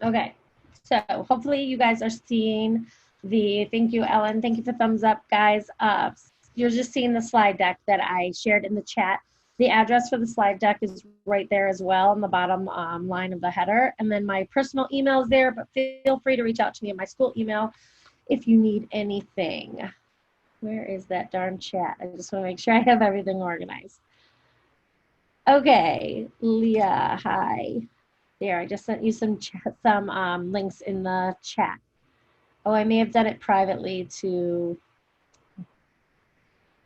Okay, so hopefully you guys are seeing the, thank you, Ellen. Thank you for thumbs up, guys. You're just seeing the slide deck that I shared in the chat. The address for the slide deck is right there as well in the bottom line of the header. And then my personal email is there, but feel free to reach out to me in my school email if you need anything. Where is that darn chat? I just want to make sure I have everything organized. Okay, Leah, hi. There, I just sent you some links in the chat. Oh, I may have done it privately to,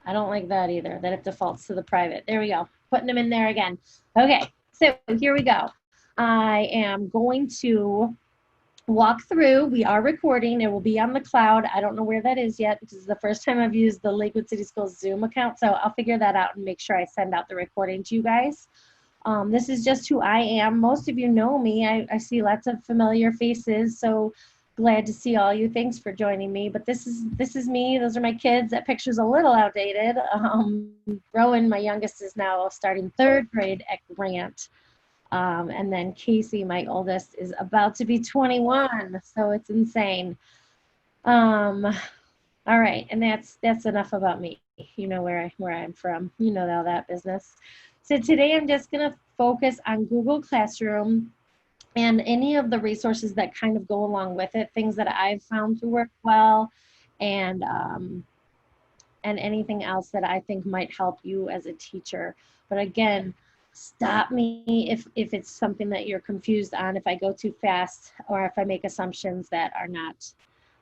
I don't like that either, that it defaults to the private. There we go, putting them in there again. Okay, so here we go. I am going to walk through. We are recording. It will be on the cloud. I don't know where that is yet because it's the first time I've used the Lakewood City Schools Zoom account, so I'll figure that out and make sure I send out the recording to you guys. This is just who I am. Most of you know me. I see lots of familiar faces, so glad to see all you. Thanks for joining me. But this is me. Those are my kids. That picture's a little outdated. Rowan, my youngest, is now starting 3rd grade at Grant. And then Casey, my oldest, is about to be 21, so it's insane. All right, and that's enough about me. You know where I'm from. You know all that business. So today I'm just going to focus on Google Classroom and any of the resources that kind of go along with it, things that I've found to work well, and anything else that I think might help you as a teacher. But again, stop me if it's something that you're confused on, if I go too fast, or if I make assumptions that are not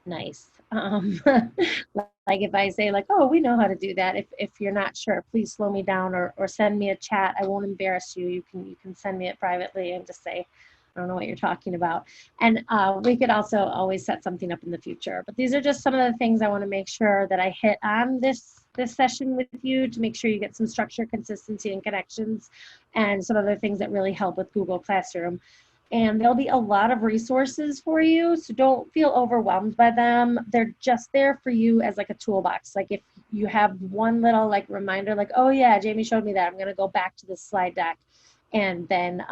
nice. Like if I say like, oh, we know how to do that. If you're not sure, please slow me down or send me a chat. I won't embarrass you. You can send me it privately and just say, I don't know what you're talking about. And we could also always set something up in the future. But these are just some of the things I want to make sure that I hit on this session with you to make sure you get some structure, consistency, and connections, and some other things that really help with Google Classroom. And there'll be a lot of resources for you, so don't feel overwhelmed by them. They're just there for you as like a toolbox. Like if you have one little like reminder, like, oh yeah, Jamie showed me that, I'm gonna go back to this slide deck. And then,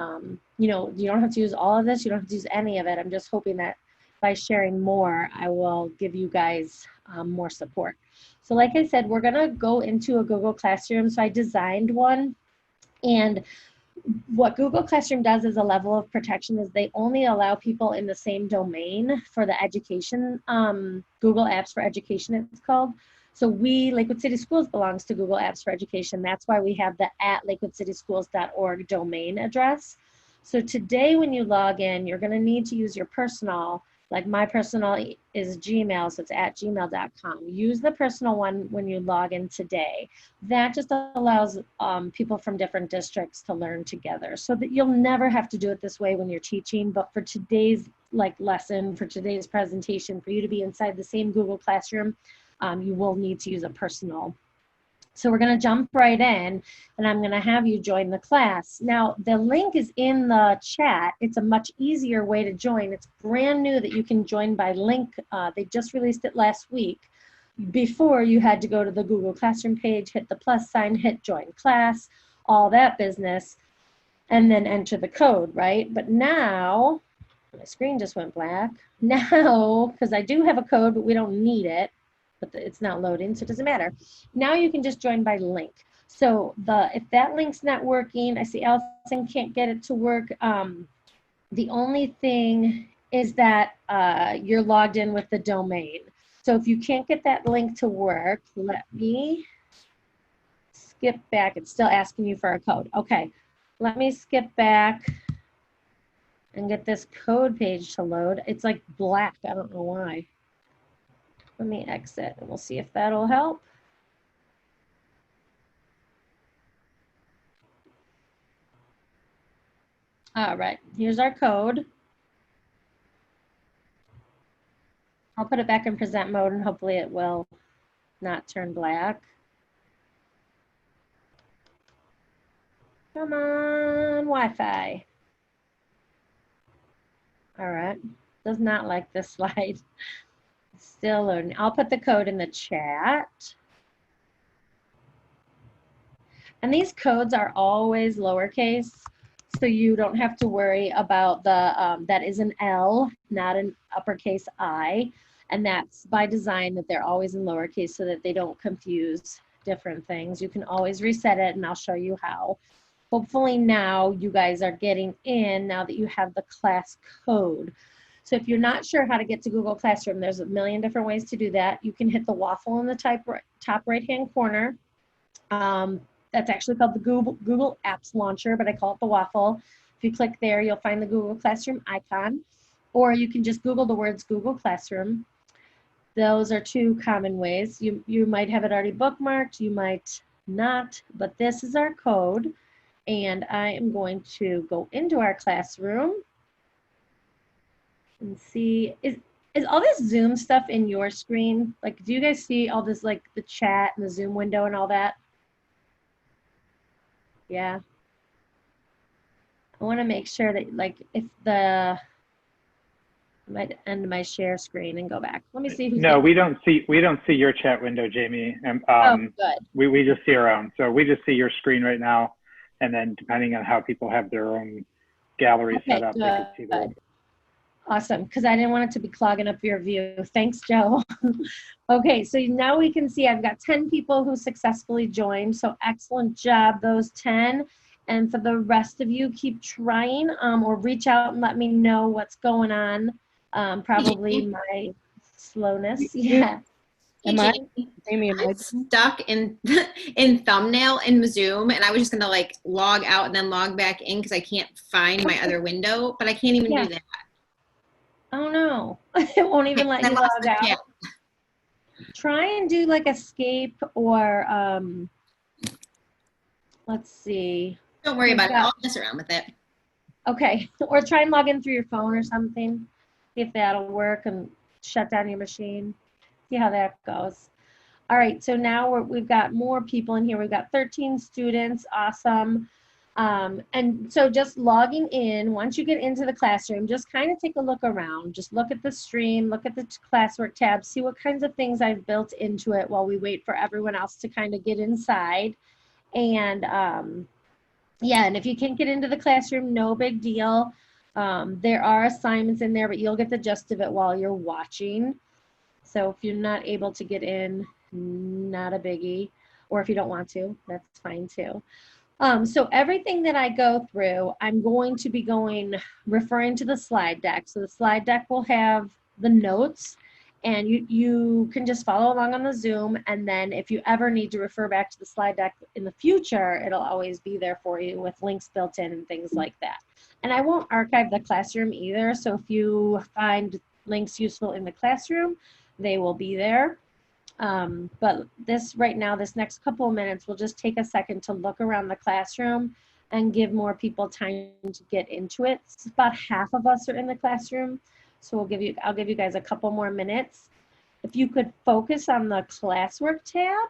you know, you don't have to use all of this, you don't have to use any of it. I'm just hoping that by sharing more, I will give you guys more support. So like I said, we're gonna go into a Google Classroom. So I designed one, and what Google Classroom does as a level of protection is they only allow people in the same domain for the education, Google Apps for Education it's called. So we, Lakewood City Schools, belongs to Google Apps for Education. That's why we have the @lakewoodcityschools.org domain address. So today when you log in, you're gonna need to use your personal, like my personal is Gmail, so it's @gmail.com. Use the personal one when you log in today. That just allows people from different districts to learn together, so that you'll never have to do it this way when you're teaching. But for today's lesson, for today's presentation, for you to be inside the same Google Classroom, you will need to use a personal. So we're going to jump right in, and I'm going to have you join the class. Now, the link is in the chat. It's a much easier way to join. It's brand new that you can join by link. They just released it last week. Before, you had to go to the Google Classroom page, hit the plus sign, hit join class, all that business, and then enter the code, right? But now, my screen just went black. Now, because I do have a code, but we don't need it, but it's not loading, so it doesn't matter. Now you can just join by link. So if that link's not working, I see Allison can't get it to work. The only thing is that you're logged in with the domain. So if you can't get that link to work, let me skip back. It's still asking you for a code. Okay, let me skip back and get this code page to load. It's like black, I don't know why. Let me exit and we'll see if that'll help. All right, here's our code. I'll put it back in present mode and hopefully it will not turn black. Come on, Wi-Fi. All right, does not like this slide. Still loading. I'll put the code in the chat. And these codes are always lowercase. So you don't have to worry about the, that is an L, not an uppercase I. And that's by design that they're always in lowercase so that they don't confuse different things. You can always reset it and I'll show you how. Hopefully now you guys are getting in now that you have the class code. So if you're not sure how to get to Google Classroom, there's a million different ways to do that. You can hit the waffle in the top right-hand corner. That's actually called the Google Apps Launcher, but I call it the waffle. If you click there, you'll find the Google Classroom icon, or you can just Google the words Google Classroom. Those are two common ways. You might have it already bookmarked, you might not, but this is our code. And I am going to go into our classroom and see, is all this Zoom stuff in your screen? Like, do you guys see all this, like the chat and the Zoom window and all that? Yeah. I want to make sure that, like, if the, I might end my share screen and go back. Let me see who's No, we don't see your chat window, Jamie. Oh, good. We just see our own. So we just see your screen right now. And then depending on how people have their own gallery set up, they can see that. Awesome, because I didn't want it to be clogging up your view. Thanks, Joe. Okay, so now we can see I've got 10 people who successfully joined. So excellent job, those 10. And for the rest of you, keep trying or reach out and let me know what's going on. Probably my slowness. Yeah. I'm stuck in thumbnail in Zoom, and I was just gonna like log out and then log back in because I can't find my other window, but I can't even do that. Oh no, it won't even let you log out. Try and do like escape or let's see. Don't worry about it. I'll mess around with it. Okay, or try and log in through your phone or something. See if that'll work and shut down your machine. See how that goes. All right, so now we've got more people in here. We've got 13 students, awesome. And so just logging in, once you get into the classroom, just kind of take a look around. Just look at the stream, look at the classwork tab, see what kinds of things I've built into it while we wait for everyone else to kind of get inside. And yeah, and if you can't get into the classroom, no big deal. There are assignments in there, but you'll get the gist of it while you're watching. So if you're not able to get in, not a biggie. Or if you don't want to, that's fine too. So everything that I go through, I'm going to be referring to the slide deck. So the slide deck will have the notes, and you can just follow along on the Zoom. And then if you ever need to refer back to the slide deck in the future, it'll always be there for you with links built in and things like that. And I won't archive the classroom either. So if you find links useful in the classroom, they will be there. But right now, this next couple of minutes, we'll just take a second to look around the classroom and give more people time to get into it. It's about half of us are in the classroom, so I'll give you guys a couple more minutes. If you could focus on the classwork tab,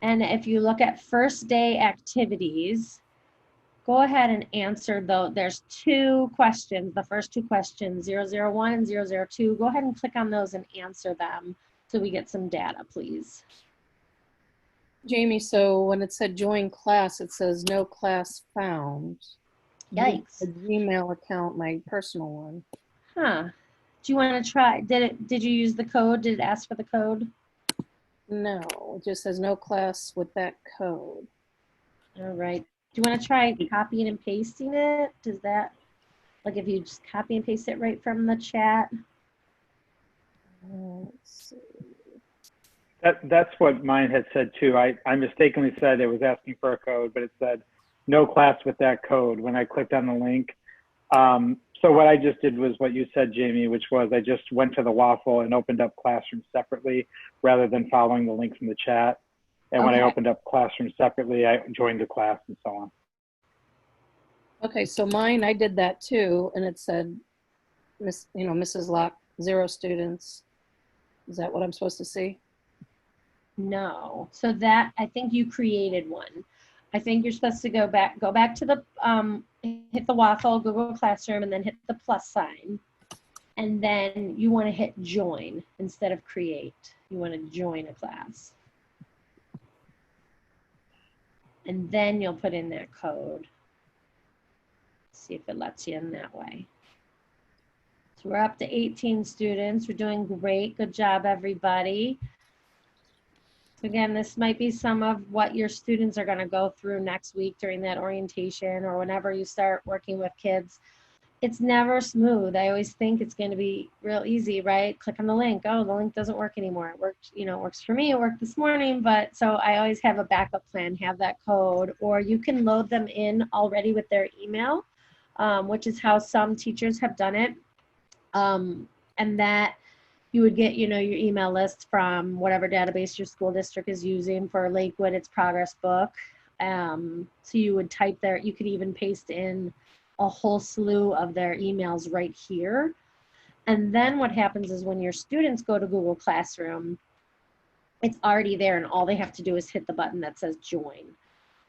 and if you look at first day activities, go ahead and answer though. There's two questions, the first two questions, 001 and 002. Go ahead and click on those and answer them so we get some data, please. Jamie, so when it said join class, it says no class found. Yikes. A Gmail account, my personal one. Huh. Do you want to try, did you use the code? Did it ask for the code? No, it just says no class with that code. All right. Do you want to try copying and pasting it? Does that, like if you just copy and paste it right from the chat? Let's see. That's what mine had said too. I mistakenly said it was asking for a code, but it said no class with that code when I clicked on the link. So what I just did was what you said, Jamie, which was I just went to the waffle and opened up Classroom separately rather than following the link from the chat. And when I opened up Classroom separately, I joined the class and so on. Okay, so mine, I did that too, and it said, Mrs. Locke, 0 students. Is that what I'm supposed to see? No. So that, I think you created one. I think you're supposed to go back to the, hit the waffle, Google Classroom, and then hit the plus sign. And then you want to hit join instead of create. You want to join a class. And then you'll put in that code. See if it lets you in that way. So we're up to 18 students. We're doing great. Good job, everybody. Again, this might be some of what your students are going to go through next week during that orientation or whenever you start working with kids. It's never smooth. I always think it's going to be real easy, right? Click on the link. Oh, the link doesn't work anymore. It worked, you know, it works for me. It worked this morning, but so I always have a backup plan, have that code, or you can load them in already with their email, which is how some teachers have done it. And that you would get, you know, your email list from whatever database your school district is using. For Lakewood, it's Progress Book. So you would type there, you could even paste in a whole slew of their emails right here. And then what happens is when your students go to Google Classroom, it's already there and all they have to do is hit the button that says join.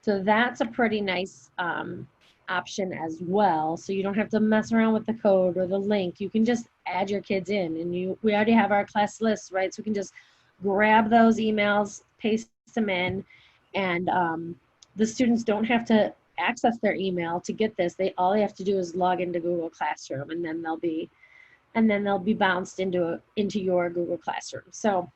So that's a pretty nice option as well. So you don't have to mess around with the code or the link. You can just add your kids in, and we already have our class lists, right? So we can just grab those emails, paste them in, and the students don't have to access their email to get this. All they have to do is log into Google Classroom, and then they'll be bounced into your Google Classroom. So,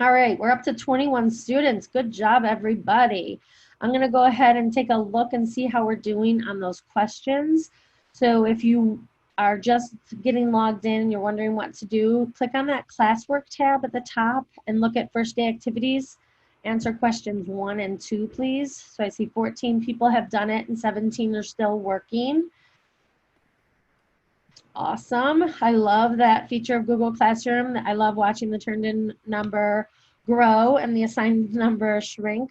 all right, we're up to 21 students. Good job, everybody. I'm going to go ahead and take a look and see how we're doing on those questions. So if you are just getting logged in and you're wondering what to do, click on that classwork tab at the top and look at first day activities. Answer questions 1 and 2, please. So I see 14 people have done it and 17 are still working. Awesome. I love that feature of Google Classroom. I love watching the turned in number grow and the assigned number shrink.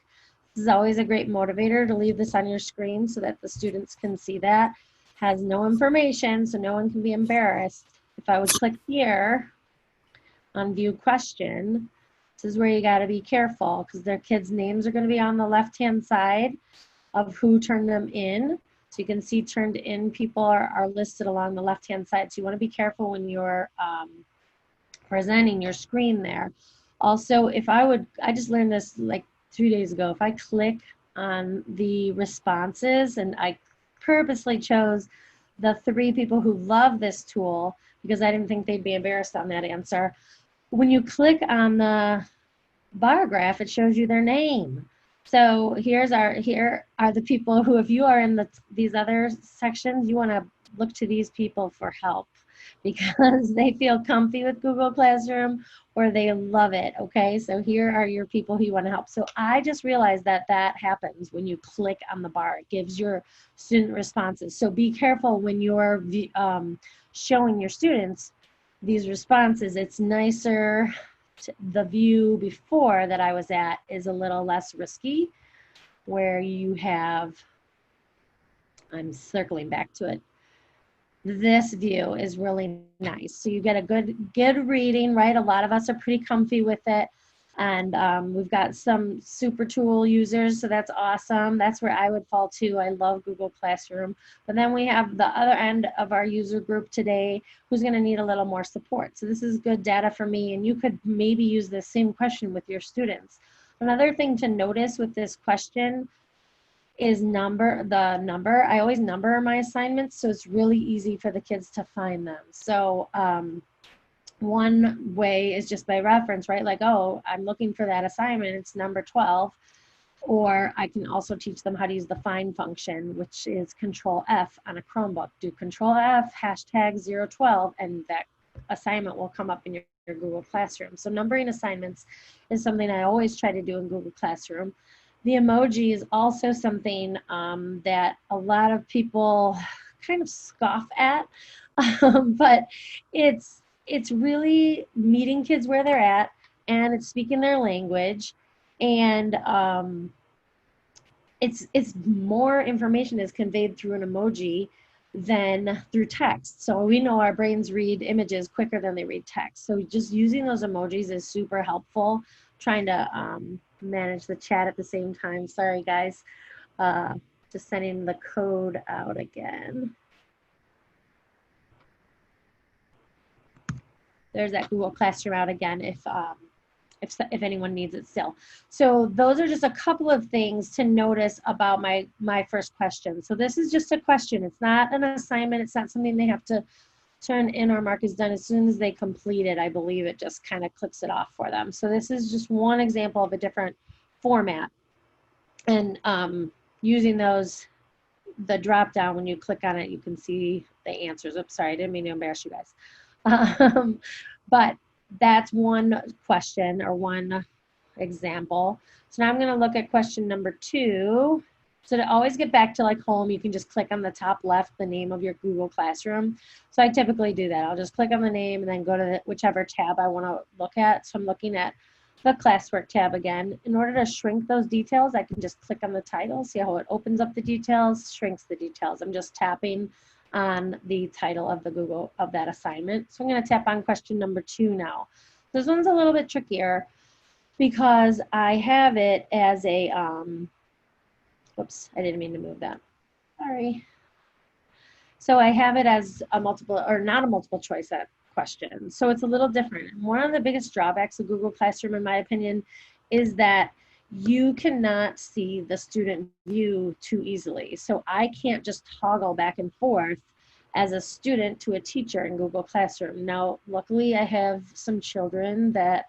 This is always a great motivator to leave this on your screen so that the students can see that. Has no information, so no one can be embarrassed. If I would click here on view question, this is where you got to be careful because their kids' names are going to be on the left-hand side of who turned them in. So you can see turned in people are listed along the left-hand side. So you want to be careful when you're presenting your screen there. Also, I just learned this like 3 days ago. If I click on the responses, and I purposely chose the 3 people who love this tool because I didn't think they'd be embarrassed on that answer. When you click on the bar graph, it shows you their name. So here are the people who, if you are in these other sections, you want to look to these people for help because they feel comfy with Google Classroom or they love it, okay? So here are your people who you want to help. So I just realized that happens when you click on the bar. It gives your student responses. So be careful when you're showing your students these responses. It's nicer. The view before that I was at is a little less risky, where you have, I'm circling back to it, this view is really nice. So you get a good reading, right? A lot of us are pretty comfy with it. And we've got some super tool users, so that's awesome. That's where I would fall too. I love Google Classroom. But then we have the other end of our user group today who's going to need a little more support. So this is good data for me, and you could maybe use the same question with your students. Another thing to notice with this question is the number. I always number my assignments, so it's really easy for the kids to find them. So one way is just by reference, right? Like, oh, I'm looking for that assignment, it's number 12. Or I can also teach them how to use the find function, which is Control F on a Chromebook. Do Control F, hashtag 012, and that assignment will come up in your Google Classroom. So numbering assignments is something I always try to do in Google Classroom. The emoji is also something that a lot of people kind of scoff at, but it's really meeting kids where they're at, and it's speaking their language, and it's more information is conveyed through an emoji than through text. So we know our brains read images quicker than they read text. So just using those emojis is super helpful. Trying to manage the chat at the same time. Sorry, guys. Just sending the code out again. There's that Google Classroom out again if if anyone needs it still. So those are just a couple of things to notice about my first question. So this is just a question. It's not an assignment. It's not something they have to turn in or mark as done. As soon as they complete it, I believe it just kind of clicks it off for them. So this is just one example of a different format. And using those, the drop down, when you click on it, you can see the answers. Oops, sorry, I didn't mean to embarrass you guys. But that's one question or one example. So now I'm going to look at question number 2. So to always get back to like home, you can just click on the top left, the name of your Google Classroom. So I typically do that. I'll just click on the name and then go to whichever tab I want to look at. So I'm looking at the classwork tab again. In order to shrink those details, I can just click on the title, see how it opens up the details, shrinks the details. I'm just tapping on the title of the Google of that assignment. So I'm going to tap on question number 2 now. This one's a little bit trickier because I have it as a, whoops, I didn't mean to move that. Sorry. So I have it as a multiple, or not a multiple choice question. So it's a little different. One of the biggest drawbacks of Google Classroom, in my opinion, is that you cannot see the student view too easily. So I can't just toggle back and forth as a student to a teacher in Google Classroom. Now, luckily I have some children that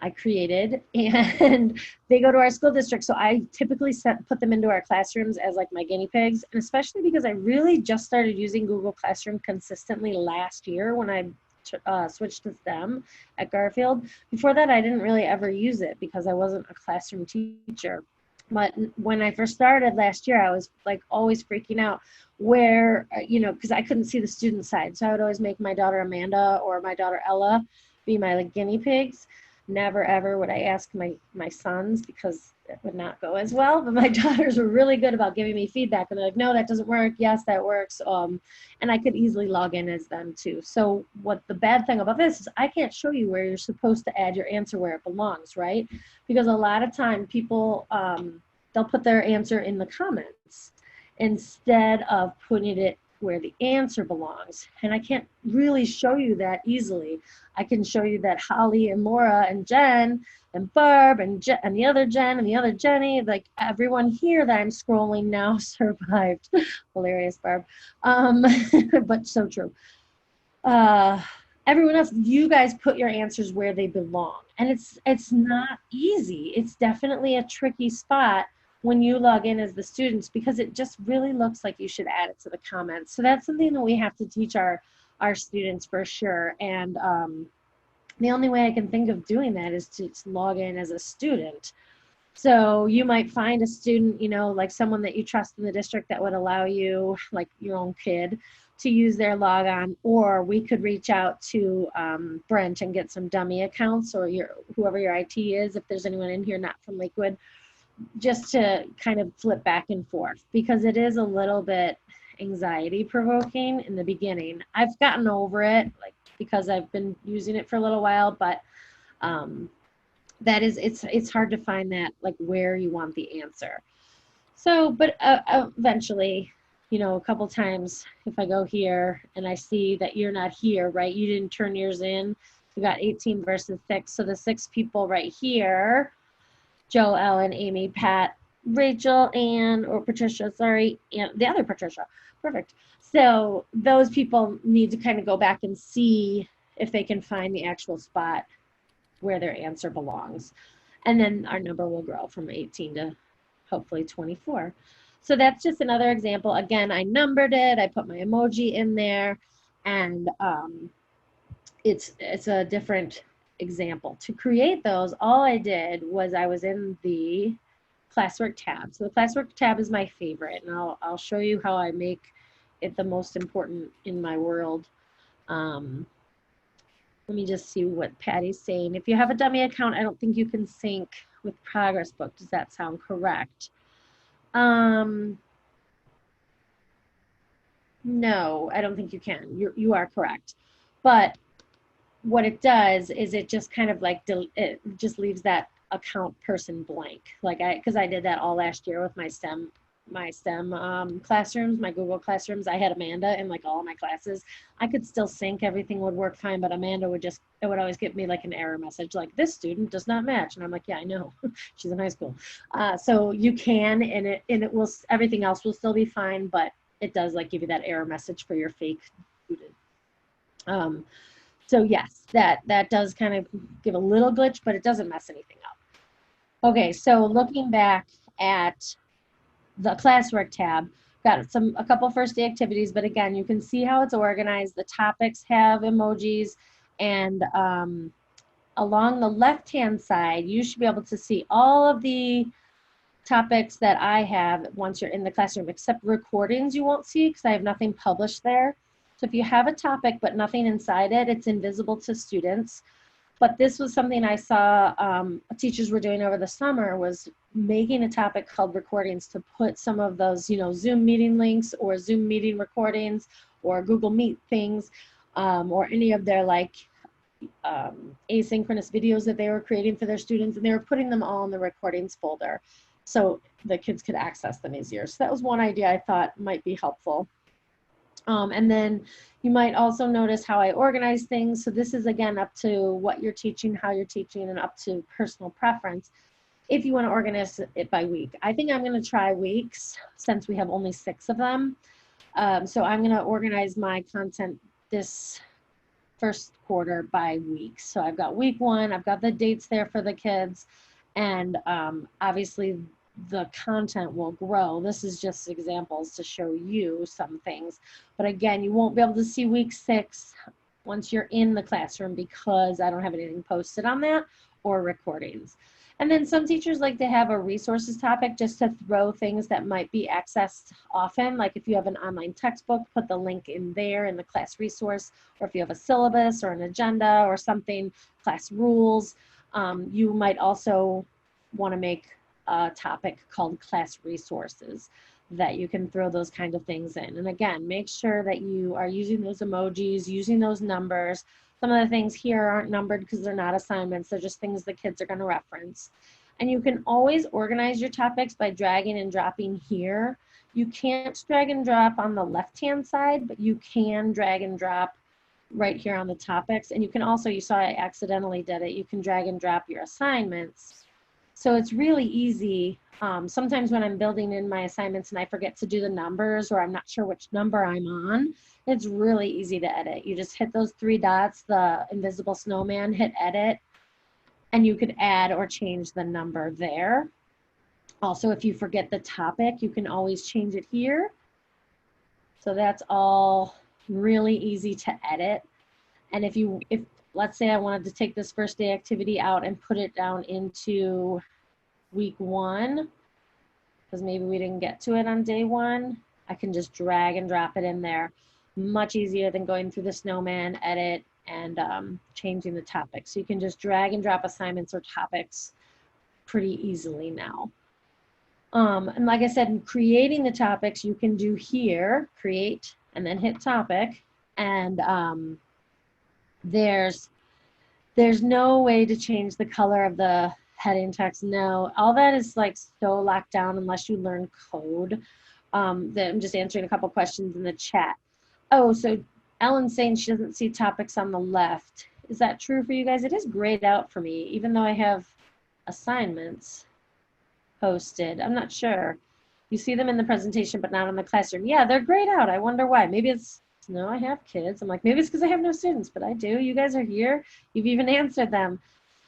I created and they go to our school district. So I typically put them into our classrooms as like my guinea pigs. And especially because I really just started using Google Classroom consistently last year when I switched to STEM at Garfield. Before that, I didn't really ever use it because I wasn't a classroom teacher. But when I first started last year, I was like always freaking out where, you know, because I couldn't see the student side. So I would always make my daughter Amanda or my daughter Ella be my like guinea pigs. Never ever would I ask my sons because it would not go as well. But my daughters were really good about giving me feedback. And they're like, no, that doesn't work. Yes, that works. And I could easily log in as them too. So what the bad thing about this is I can't show you where you're supposed to add your answer where it belongs, right? Because a lot of time people, they'll put their answer in the comments instead of putting it where the answer belongs. And I can't really show you that easily. I can show you that Holly and Laura and Jen and Barb and the other Jen and the other Jenny, like everyone here that I'm scrolling now survived. Hilarious, Barb. But so true. Everyone else, you guys put your answers where they belong. And it's not easy. It's definitely a tricky spot when you log in as the students because it just really looks like you should add it to the comments. So that's something that we have to teach our students for sure. And the only way I can think of doing that is to log in as a student. So you might find a student, you know, like someone that you trust in the district that would allow you, like your own kid, to use their logon, or we could reach out to Brent and get some dummy accounts, or whoever your IT is, if there's anyone in here not from Lakewood, just to kind of flip back and forth because it is a little bit anxiety provoking in the beginning. I've gotten over it, like because I've been using it for a little while, but that is, it's hard to find that like where you want the answer. So, but eventually, you know, a couple times if I go here and I see that you're not here, right? You didn't turn yours in. You got 18 versus 6. So the 6 people right here, Joe, Ellen, Amy, Pat, Rachel, Ann, or Patricia, sorry, and the other Patricia. Perfect. So those people need to kind of go back and see if they can find the actual spot where their answer belongs. And then our number will grow from 18 to hopefully 24. So that's just another example. Again, I numbered it. I put my emoji in there, and it's a different example. To create those, all I did was I was in the classwork tab. So the classwork tab is my favorite, and I'll show you how I make it the most important in my world. Let me just see what Patty's saying. If you have a dummy account, I don't think you can sync with Progress Book. Does that sound correct? No, I don't think you can. You are correct. But what it does is it just kind of like, it just leaves that account person blank. Like because I did that all last year with my STEM my STEM classrooms, my Google Classrooms. I had Amanda in like all of my classes. I could still sync, everything would work fine, but Amanda would just, it would always give me like an error message, like this student does not match. And I'm like, yeah, I know, she's in high school. So you can, and it will, everything else will still be fine, but it does like give you that error message for your fake student. So yes, that does kind of give a little glitch, but it doesn't mess anything up. Okay, so looking back at the classwork tab, got a couple first day activities, but again, you can see how it's organized. The topics have emojis, and along the left-hand side, you should be able to see all of the topics that I have once you're in the classroom, except recordings you won't see because I have nothing published there. So if you have a topic but nothing inside it, it's invisible to students. But this was something I saw teachers were doing over the summer, was making a topic called recordings to put some of those, you know, Zoom meeting links or Zoom meeting recordings or Google Meet things, or any of their like asynchronous videos that they were creating for their students, and they were putting them all in the recordings folder so the kids could access them easier. So that was one idea I thought might be helpful. And then you might also notice how I organize things. So this is again up to what you're teaching, how you're teaching, and up to personal preference. If you want to organize it by week, I think I'm going to try weeks since we have only 6 of them. So I'm going to organize my content this first quarter by week. So I've got week 1, I've got the dates there for the kids, and obviously the content will grow. This is just examples to show you some things. But again, you won't be able to see week 6 once you're in the classroom because I don't have anything posted on that or recordings. And then some teachers like to have a resources topic just to throw things that might be accessed often. Like if you have an online textbook, put the link in there in the class resource, or if you have a syllabus or an agenda or something, class rules, you might also want to make a topic called class resources that you can throw those kind of things in. And again, make sure that you are using those emojis, using those numbers. Some of the things here aren't numbered because they're not assignments. They're just things the kids are going to reference. And you can always organize your topics by dragging and dropping here. You can't drag and drop on the left-hand side, but you can drag and drop right here on the topics. And you can also, you saw I accidentally did it, you can drag and drop your assignments. So it's really easy. Sometimes when I'm building in my assignments and I forget to do the numbers, or I'm not sure which number I'm on, it's really easy to edit. You just hit those 3 dots, the invisible snowman, hit edit, and you could add or change the number there. Also, if you forget the topic, you can always change it here. So that's all really easy to edit. And if let's say I wanted to take this first day activity out and put it down into week 1, because maybe we didn't get to it on day 1, I can just drag and drop it in there. Much easier than going through the snowman, edit, and changing the topic. So you can just drag and drop assignments or topics pretty easily now. And like I said, in creating the topics, you can do here, create, and then hit topic. And there's no way to change the color of the heading text. No, all that is like so locked down unless you learn code. That I'm just answering a couple questions in the chat. Oh, so Ellen's saying she doesn't see topics on the left. Is that true for you guys? It is grayed out for me, even though I have assignments posted. I'm not sure. You see them in the presentation, but not in the classroom. Yeah, they're grayed out. I wonder why. Maybe it's, no, I have kids. I'm like, maybe it's because I have no students, but I do. You guys are here. You've even answered them.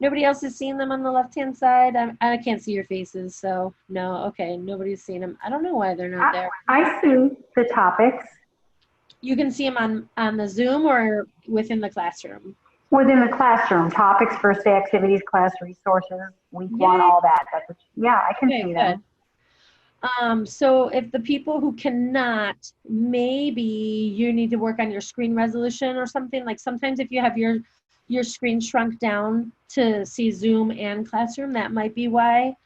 Nobody else has seen them on the left-hand side. I can't see your faces, so no. Okay, nobody's seen them. I don't know why they're not there. I see the topics. You can see them on the Zoom or within the classroom? Within the classroom, topics, first day activities, class resources, week 1, all that. Yeah, I can see them. So if the people who cannot, maybe you need to work on your screen resolution or something. Like sometimes if you have your screen shrunk down to see Zoom and classroom, that might be why.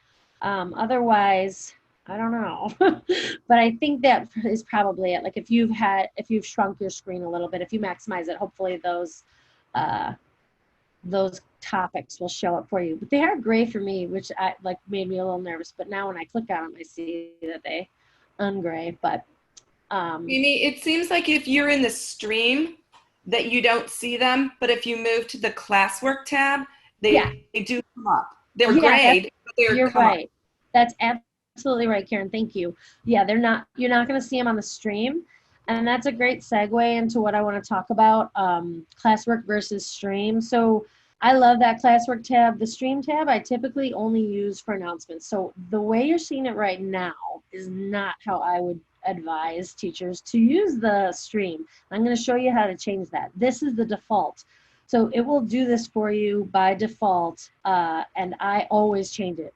Otherwise, I don't know. But I think that is probably it. Like if you've shrunk your screen a little bit, if you maximize it, hopefully those topics will show up for you. But they are gray for me, which made me a little nervous. But now when I click on them, I see that they ungray, but Amy, it seems like if you're in the stream that you don't see them, but if you move to the classwork tab, they do come up. They're grayed, but you're right. That's absolutely right, Karen. Thank you. Yeah, you're not going to see them on the stream. And that's a great segue into what I want to talk about, classwork versus stream. So I love that classwork tab. The stream tab I typically only use for announcements. So the way you're seeing it right now is not how I would advise teachers to use the stream. I'm going to show you how to change that. This is the default. So it will do this for you by default, and I always change it.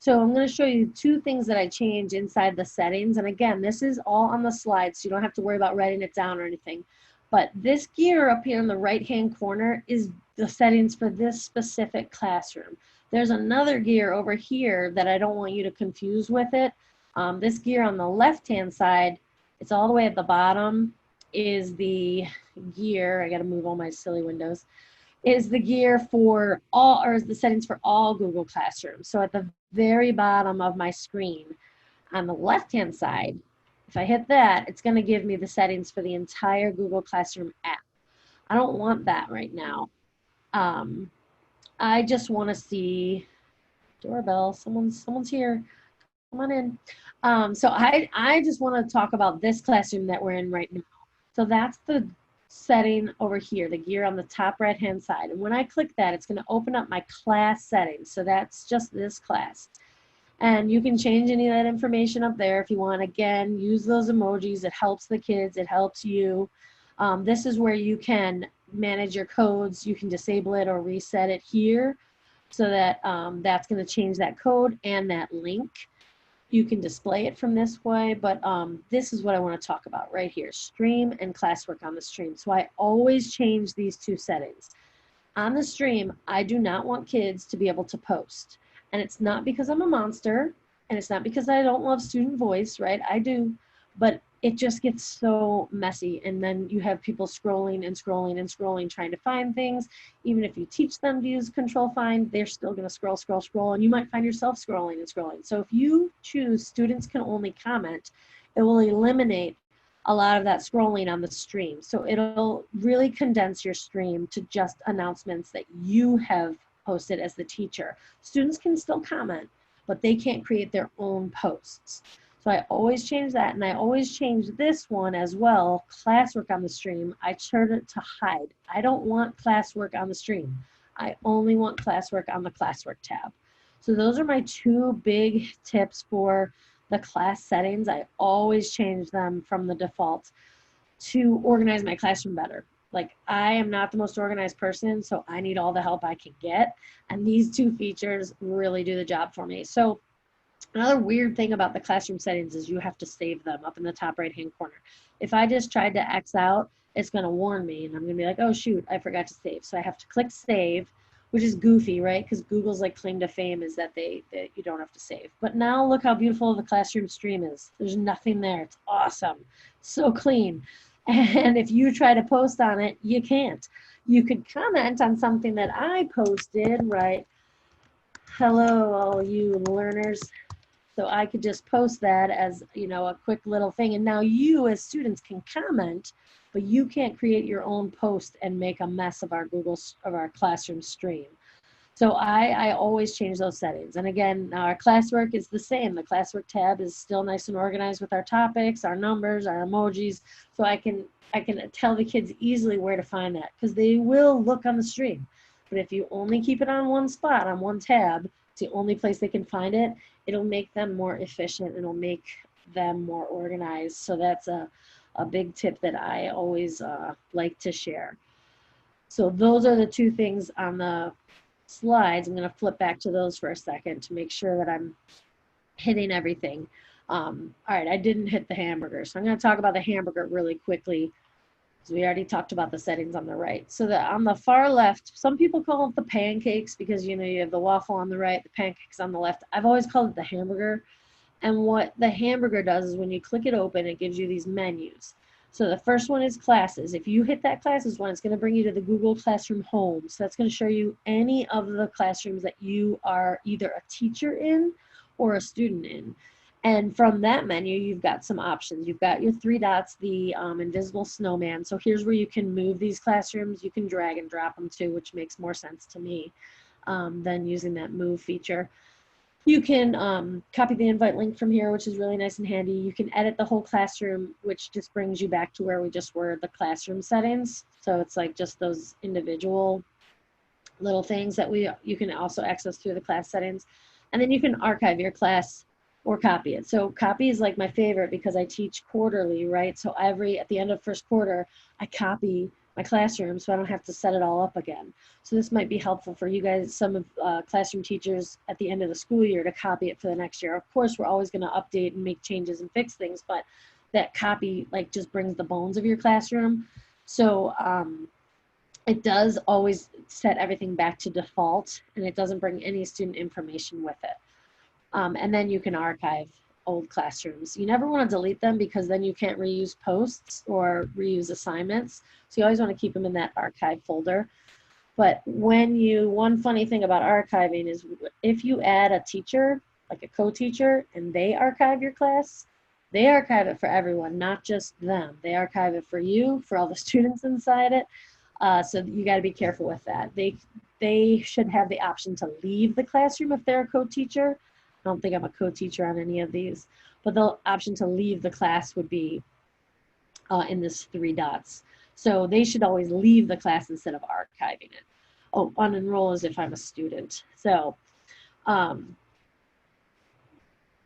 So I'm going to show you two things that I change inside the settings. And again, this is all on the slide, so you don't have to worry about writing it down or anything. But this gear up here in the right-hand corner is the settings for this specific classroom. There's another gear over here that I don't want you to confuse with it. This gear on the left-hand side, it's all the way at the bottom, is the gear, I got to move all my silly windows, is the gear for all, or is the settings for all Google Classroom. So at the very bottom of my screen, on the left-hand side, if I hit that, it's going to give me the settings for the entire Google Classroom app. I don't want that right now. I just want to see, doorbell, someone's here, come on in. So I just want to talk about this classroom that we're in right now. So that's the setting over here, the gear on the top right hand side. And when I click that, it's going to open up my class settings. So that's just this class. And you can change any of that information up there if you want. Again, use those emojis. It helps the kids. It helps you. This is where you can manage your codes. You can disable it or reset it here so that that's going to change that code and that link. You can display it from this way, but this is what I want to talk about right here, stream and classwork on the stream. So I always change these two settings. On the stream, I do not want kids to be able to post. And it's not because I'm a monster, and it's not because I don't love student voice, right? I do, but it just gets so messy. And then you have people scrolling and scrolling and scrolling, trying to find things. Even if you teach them to use Control Find, they're still gonna scroll, scroll, scroll, and you might find yourself scrolling and scrolling. So if you choose students can only comment, it will eliminate a lot of that scrolling on the stream. So it'll really condense your stream to just announcements that you have posted as the teacher. Students can still comment, but they can't create their own posts. So I always change that, and I always change this one as well, classwork on the stream. I turn it to hide. I don't want classwork on the stream. I only want classwork on the classwork tab. So those are my two big tips for the class settings. I always change them from the default to organize my classroom better. Like, I am not the most organized person, so I need all the help I can get. And these two features really do the job for me. So another weird thing about the classroom settings is you have to save them up in the top right-hand corner. If I just tried to X out, it's going to warn me, and I'm going to be like, oh, shoot, I forgot to save. So I have to click save, which is goofy, right? Because Google's like claim to fame is that that you don't have to save. But now look how beautiful the classroom stream is. There's nothing there. It's awesome. So clean. And if you try to post on it, you can't. You could comment on something that I posted, right? Hello, all you learners. So I could just post that as, you know, a quick little thing. And now you as students can comment, but you can't create your own post and make a mess of our classroom stream. So I always change those settings. And again, our classwork is the same. The classwork tab is still nice and organized with our topics, our numbers, our emojis. So I can tell the kids easily where to find that, because they will look on the stream. But if you only keep it on one spot, on one tab, it's the only place they can find it, it'll make them more efficient. It'll make them more organized. So that's a big tip that I always like to share. So those are the two things on the slides. I'm going to flip back to those for a second to make sure that I'm hitting everything. All right, I didn't hit the hamburger, so I'm going to talk about the hamburger really quickly, because we already talked about the settings on the right. So on the far left, some people call it the pancakes because, you know, you have the waffle on the right, the pancakes on the left. I've always called it the hamburger. And what the hamburger does is when you click it open, it gives you these menus. So the first one is classes. If you hit that classes one, it's going to bring you to the Google Classroom home. So that's going to show you any of the classrooms that you are either a teacher in or a student in. And from that menu, you've got some options. You've got your 3 dots, the invisible snowman. So here's where you can move these classrooms. You can drag and drop them too, which makes more sense to me than using that move feature. You can copy the invite link from here, which is really nice and handy. You can edit the whole classroom, which just brings you back to where we just were, the classroom settings. So it's like just those individual little things that you can also access through the class settings. And then you can archive your class or copy it. So copy is like my favorite because I teach quarterly, right? So at the end of first quarter, I copy my classroom so I don't have to set it all up again. So this might be helpful for you guys, some of classroom teachers at the end of the school year, to copy it for the next year. Of course, we're always going to update and make changes and fix things, but that copy like just brings the bones of your classroom. So it does always set everything back to default, and it doesn't bring any student information with it. And then you can archive old classrooms. You never want to delete them because then you can't reuse posts or reuse assignments. So you always want to keep them in that archive folder. But one funny thing about archiving is if you add a teacher, like a co-teacher, and they archive your class, they archive it for everyone, not just them. They archive it for you, for all the students inside it. So you got to be careful with that. They should have the option to leave the classroom if they're a co-teacher. I don't think I'm a co-teacher on any of these, but the option to leave the class would be in this 3 dots. So they should always leave the class instead of archiving it. Oh, unenroll as if I'm a student. So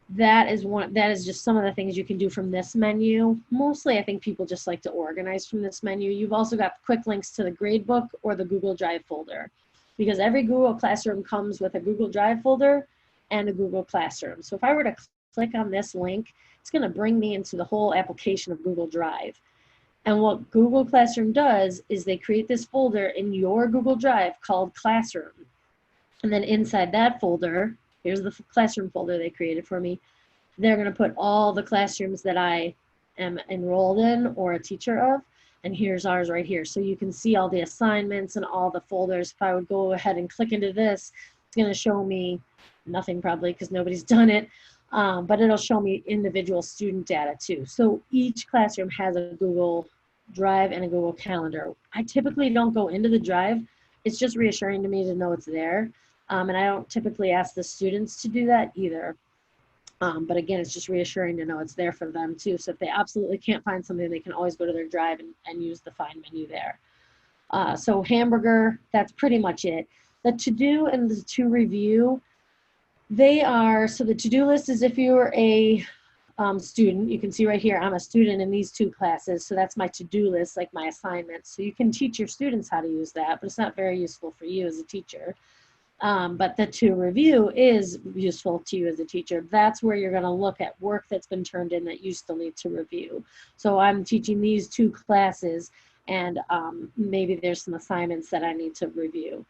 that is just some of the things you can do from this menu. Mostly, I think people just like to organize from this menu. You've also got quick links to the gradebook or the Google Drive folder, because every Google Classroom comes with a Google Drive folder and a Google Classroom. So if I were to click on this link, it's going to bring me into the whole application of Google Drive. And what Google Classroom does is they create this folder in your Google Drive called Classroom. And then inside that folder, here's the Classroom folder they created for me. They're going to put all the classrooms that I am enrolled in or a teacher of. And here's ours right here. So you can see all the assignments and all the folders. If I would go ahead and click into this, it's going to show me nothing probably because nobody's done it. But it'll show me individual student data too. So each classroom has a Google Drive and a Google Calendar. I typically don't go into the Drive. It's just reassuring to me to know it's there. And I don't typically ask the students to do that either. But again, it's just reassuring to know it's there for them too. So if they absolutely can't find something, they can always go to their Drive and use the Find menu there. So Hamburger, that's pretty much it. The to-do and the to-review, so the to-do list is if you're a student. You can see right here, I'm a student in these 2 classes. So that's my to-do list, like my assignments. So you can teach your students how to use that, but it's not very useful for you as a teacher. But the to review is useful to you as a teacher. That's where you're going to look at work that's been turned in that you still need to review. So I'm teaching these 2 classes, and maybe there's some assignments that I need to review.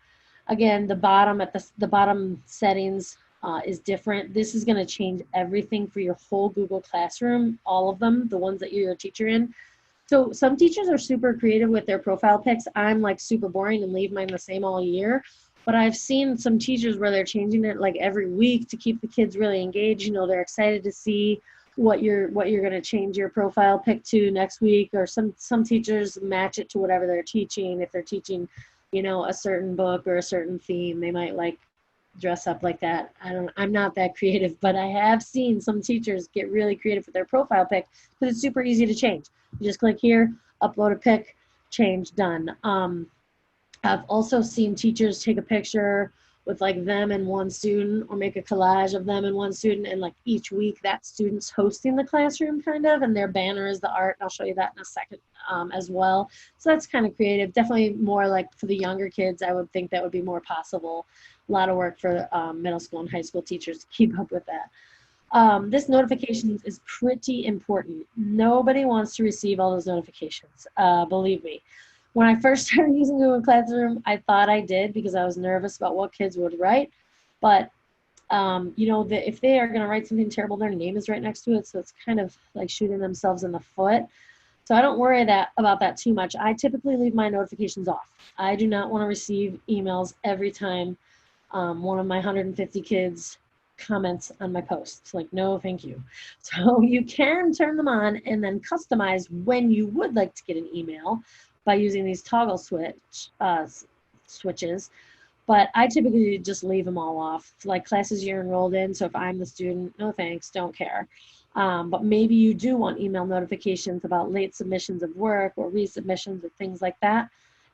Again, the bottom the bottom settings is different. This is going to change everything for your whole Google Classroom, all of them, the ones that you're a teacher in. So some teachers are super creative with their profile pics. I'm like super boring and leave mine the same all year. But I've seen some teachers where they're changing it like every week to keep the kids really engaged. You know, they're excited to see what you're going to change your profile pic to next week, or some teachers match it to whatever they're teaching. If they're teaching, you know, a certain book or a certain theme, they might like dress up like that. I'm not that creative, but I have seen some teachers get really creative with their profile pic because it's super easy to change. You just click here, upload a pic, change, done. I've also seen teachers take a picture with like them and one student, or make a collage of them and one student, and like each week that student's hosting the classroom kind of, and their banner is the art. I'll show you that in a second as well. So that's kind of creative. Definitely more like for the younger kids, I would think that would be more possible. A lot of work for middle school and high school teachers to keep up with that. This notifications is pretty important. Nobody wants to receive all those notifications, believe me. When I first started using Google Classroom, I thought I did because I was nervous about what kids would write. But, you know, if they are going to write something terrible, their name is right next to it. So it's kind of like shooting themselves in the foot. So I don't worry about that too much. I typically leave my notifications off. I do not want to receive emails every time one of my 150 kids comments on my posts. Like, no, thank you. So you can turn them on and then customize when you would like to get an email by using these toggle switches. But I typically just leave them all off, like classes you're enrolled in. So if I'm the student, no thanks, don't care. But maybe you do want email notifications about late submissions of work or resubmissions or things like that.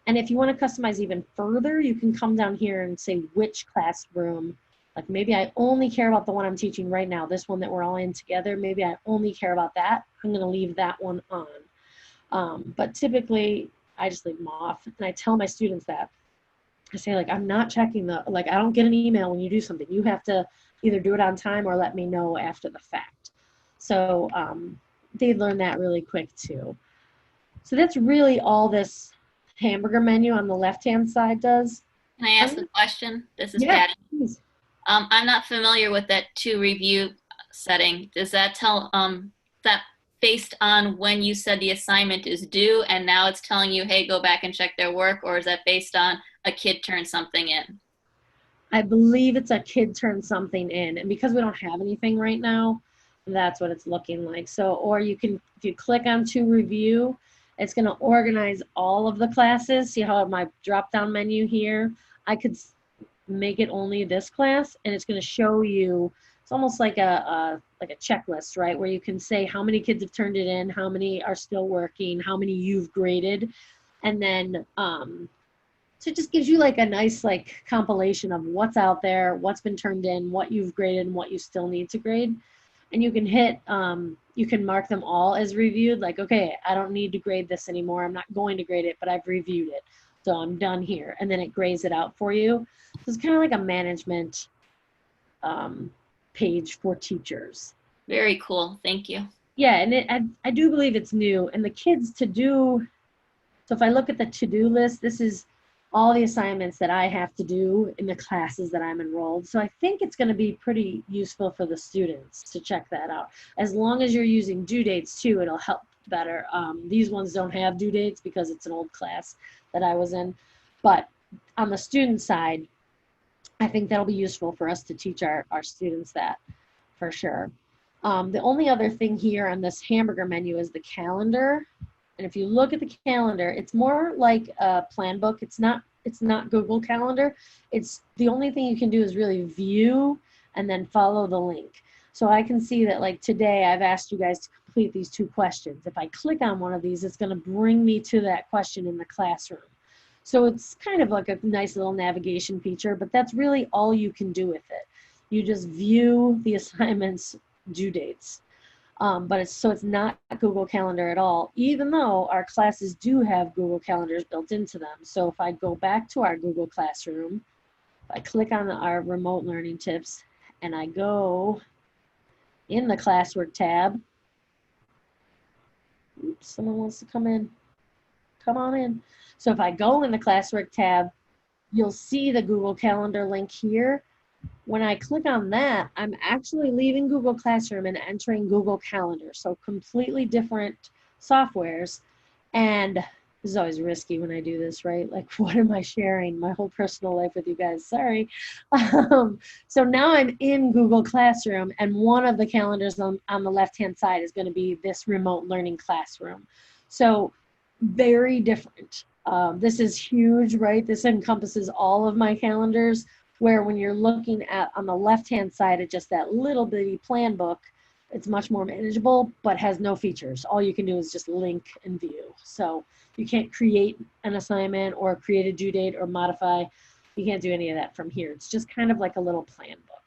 And if you want to customize even further, you can come down here and say which classroom. Like maybe I only care about the one I'm teaching right now, this one that we're all in together. Maybe I only care about that. I'm going to leave that one on. But typically, I just leave them off. And I tell my students that. I say, like, I'm not checking like, I don't get an email when you do something. You have to either do it on time or let me know after the fact. So they learn that really quick too. So that's really all this hamburger menu on the left-hand side does. Can I ask a question? This is Yeah, Patty. please. I'm not familiar with that to review setting. Does that tell that based on when you said the assignment is due and now it's telling you, hey, go back and check their work, or is that based on a kid turned something in? I believe it's a kid turned something in, and because we don't have anything right now, that's what it's looking like. So, or you can, if you click on to review, it's going to organize all of the classes. See how my drop down menu here, I could make it only this class, and it's going to show you, it's almost like a checklist, right? Where you can say how many kids have turned it in, how many are still working, how many you've graded. And then, so it just gives you like a nice like compilation of what's out there, what's been turned in, what you've graded, and what you still need to grade. And you can hit, you can mark them all as reviewed. Like, okay, I don't need to grade this anymore. I'm not going to grade it, but I've reviewed it. So I'm done here. And then it grades it out for you. So it's kind of like a management page for teachers. Very cool. Thank you. Yeah, and I do believe it's new. And the kids to do, so if I look at the to-do list, this is all the assignments that I have to do in the classes that I'm enrolled. So I think it's going to be pretty useful for the students to check that out. As long as you're using due dates too, it'll help better. These ones don't have due dates because it's an old class that I was in. But on the student side, I think that'll be useful for us to teach our students that for sure. The only other thing here on this hamburger menu is the calendar. And if you look at the calendar, it's more like a plan book. It's not Google Calendar. It's the only thing you can do is really view and then follow the link. So I can see that like today I've asked you guys to complete these 2 questions. If I click on one of these, it's going to bring me to that question in the classroom. So it's kind of like a nice little navigation feature, but that's really all you can do with it. You just view the assignments due dates. But it's not Google Calendar at all, even though our classes do have Google Calendars built into them. So if I go back to our Google Classroom, if I click on our remote learning tips and I go in the classwork tab, oops, someone wants to come in. Come on in. So if I go in the classwork tab, you'll see the Google Calendar link here. When I click on that, I'm actually leaving Google Classroom and entering Google Calendar. So completely different softwares. And this is always risky when I do this, right? Like, what am I sharing? My whole personal life with you guys, sorry. So now I'm in Google Classroom, and one of the calendars on the left-hand side is gonna be this remote learning classroom. So very different. This is huge, right? This encompasses all of my calendars, where when you're looking at on the left-hand side at just that little bitty plan book, it's much more manageable, but has no features. All you can do is just link and view. So you can't create an assignment or create a due date or modify. You can't do any of that from here. It's just kind of like a little plan book.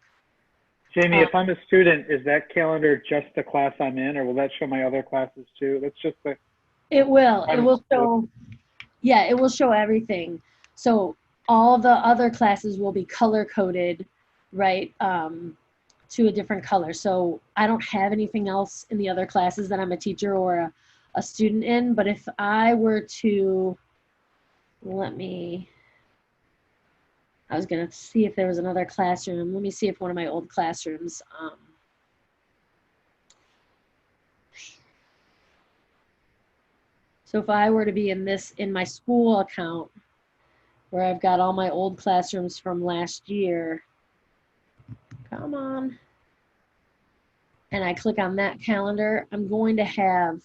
Jamie, if I'm a student, is that calendar just the class I'm in, or will that show my other classes too? That's just the... It will. It will show, yeah, it will show everything. So all the other classes will be color coded, right, to a different color. So I don't have anything else in the other classes that I'm a teacher or a student in, but if I were to, I was gonna see if there was another classroom. Let me see if one of my old classrooms, so if I were to be in my school account, where I've got all my old classrooms from last year, Come on. And I click on that calendar, I'm going to have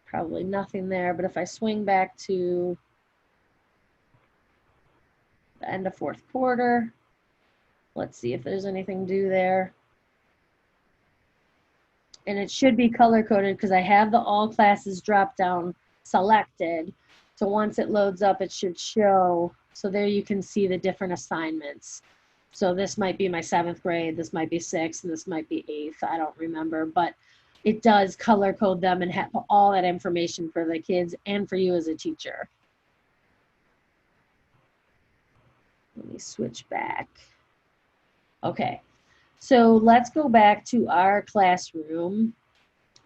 probably nothing there, but if I swing back to the end of fourth quarter, let's see if there's anything due there. And it should be color coded because I have the all classes drop down selected. So once it loads up, it should show. So there you can see the different assignments. So this might be my 7th grade, this might be 6th, and this might be 8th. I don't remember, but it does color code them and have all that information for the kids and for you as a teacher. Let me switch back. Okay, so let's go back to our classroom.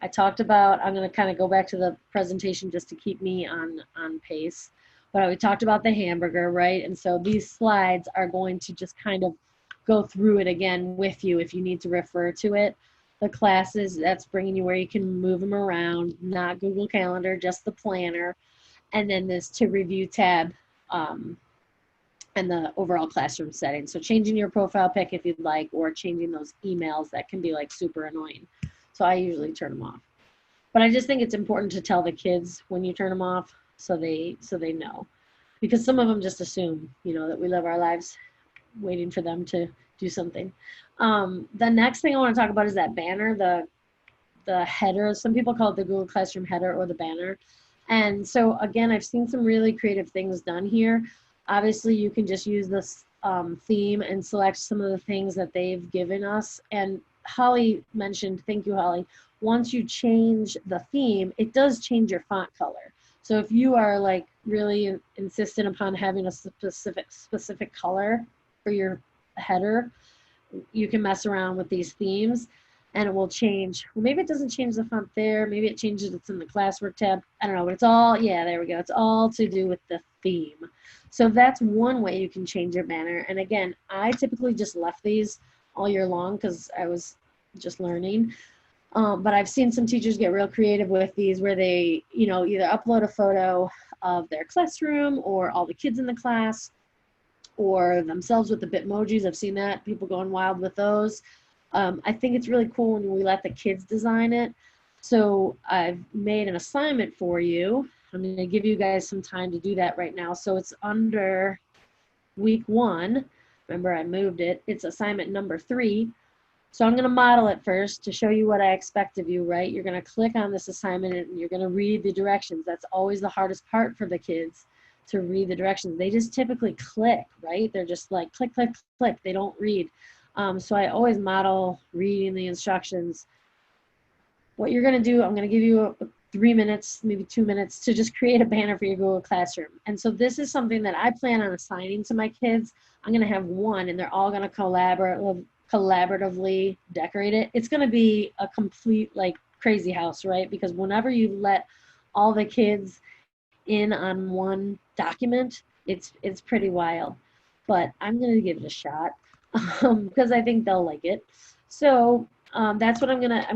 I talked about, I'm going to kind of go back to the presentation just to keep me on pace. But we talked about the hamburger, right? And so these slides are going to just kind of go through it again with you if you need to refer to it. The classes, that's bringing you where you can move them around, not Google Calendar, just the planner. And then this to review tab and the overall classroom setting. So changing your profile pic if you'd like, or changing those emails that can be like super annoying. So I usually turn them off. But I just think it's important to tell the kids when you turn them off so they know. Because some of them just assume, you know, that we live our lives waiting for them to do something. The next thing I want to talk about is that banner, the header. Some people call it the Google Classroom header or the banner. And so again, I've seen some really creative things done here. Obviously, you can just use this theme and select some of the things that they've given us. And Holly mentioned, thank you, Holly, once you change the theme, it does change your font color. So if you are like really insistent upon having a specific color for your header, you can mess around with these themes and it will change. Well, maybe it doesn't change the font there. Maybe it changes it's in the classwork tab. I don't know, but it's all, yeah, there we go. It's all to do with the theme. So that's one way you can change your banner. And again, I typically just left these all year long because I was just learning. But I've seen some teachers get real creative with these where they, you know, either upload a photo of their classroom or all the kids in the class or themselves with the Bitmojis. I've seen that, people going wild with those. I think it's really cool when we let the kids design it. So I've made an assignment for you. I'm going to give you guys some time to do that right now. So it's under week 1. Remember, I moved it. It's assignment number 3. So I'm going to model it first to show you what I expect of you, right? You're going to click on this assignment and you're going to read the directions. That's always the hardest part for the kids, to read the directions. They just typically click, right? They're just like click, click, click. They don't read. So I always model reading the instructions. What you're going to do, I'm going to give you 3 minutes, maybe 2 minutes to just create a banner for your Google Classroom. And so this is something that I plan on assigning to my kids. I'm going to have one and they're all going to collaboratively decorate it. It's going to be a complete like crazy house, right? Because whenever you let all the kids in on one document, it's pretty wild. But I'm going to give it a shot because I think they'll like it. So that's what I'm gonna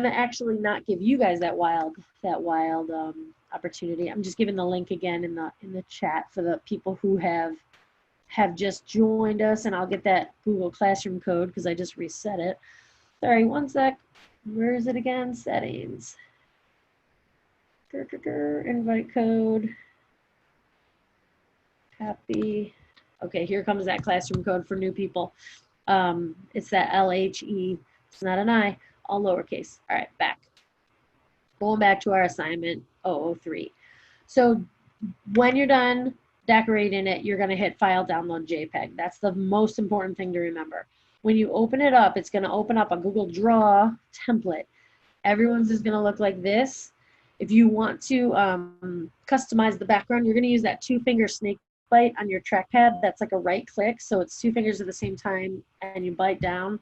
actually not give you guys that wild opportunity. I'm just giving the link again in the chat for the people who have just joined us, and I'll get that Google Classroom code because I just reset it. Sorry, one sec. Where is it again? Settings. Invite code. Copy. Okay, here comes that classroom code for new people. It's that LHE. It's not an I, all lowercase. All right, back. Going back to our assignment 003. So when you're done decorating it, you're going to hit File, Download JPEG. That's the most important thing to remember. When you open it up, it's going to open up a Google Draw template. Everyone's is going to look like this. If you want to customize the background, you're going to use that 2-finger snake bite on your trackpad. That's like a right click. So it's 2 fingers at the same time and you bite down.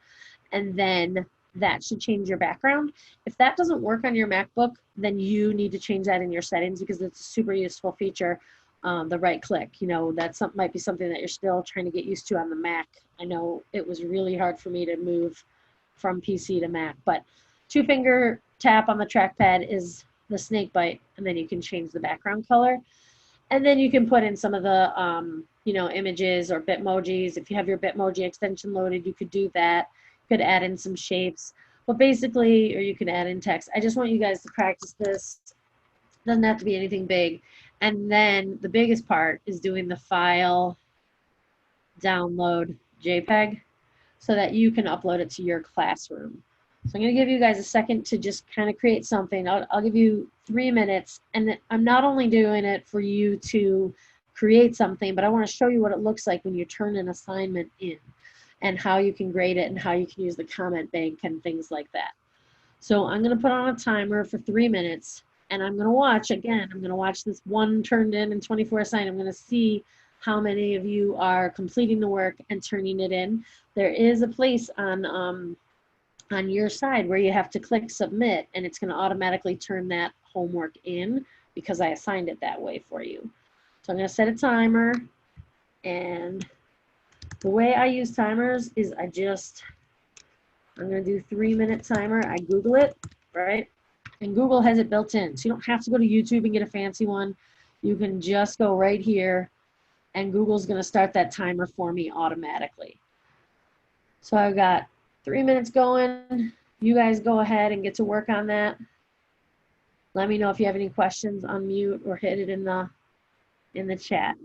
And then that should change your background. If that doesn't work on your MacBook, then you need to change that in your settings because it's a super useful feature, the right click. You know, might be something that you're still trying to get used to on the Mac. I know it was really hard for me to move from PC to Mac, but 2-finger tap on the trackpad is the snake bite, and then you can change the background color. And then you can put in some of the you know, images or Bitmojis. If you have your Bitmoji extension loaded, you could do that. You could add in some shapes. But basically, or you can add in text. I just want you guys to practice this. Doesn't have to be anything big. And then the biggest part is doing the file download JPEG so that you can upload it to your classroom. So I'm going to give you guys a second to just kind of create something. I'll give you 3 minutes, and I'm not only doing it for you to create something, but I want to show you what it looks like when you turn an assignment in and how you can grade it and how you can use the comment bank and things like that. So I'm going to put on a timer for 3 minutes, and I'm going to watch, again, I'm going to watch this one turned in and 24 assigned. I'm going to see how many of you are completing the work and turning it in. There is a place on your side where you have to click submit, and it's going to automatically turn that homework in because I assigned it that way for you. So I'm going to set a timer, and the way I use timers is I'm going to do 3 minute timer. I Google it, right? And Google has it built in. So you don't have to go to YouTube and get a fancy one. You can just go right here, and Google's going to start that timer for me automatically. So I've got 3 minutes going. You guys go ahead and get to work on that. Let me know if you have any questions, unmute or hit it in the chat.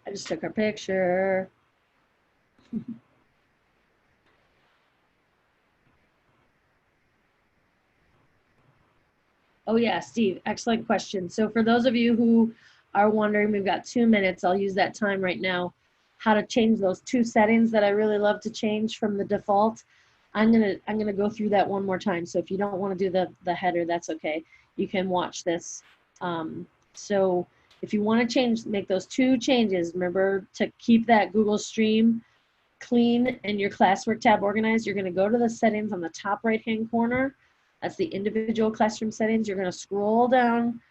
I just took our picture. Oh yeah, Steve, excellent question. So for those of you who are wondering, we've got 2 minutes. I'll use that time right now. How to change those 2 settings that I really love to change from the default. I'm gonna go through that one more time. So if you don't want to do the header, that's okay. You can watch this. So if you want to make those 2 changes, remember to keep that Google Stream clean and your classwork tab organized. You're going to go to the settings on the top right hand corner. That's the individual classroom settings. You're going to scroll down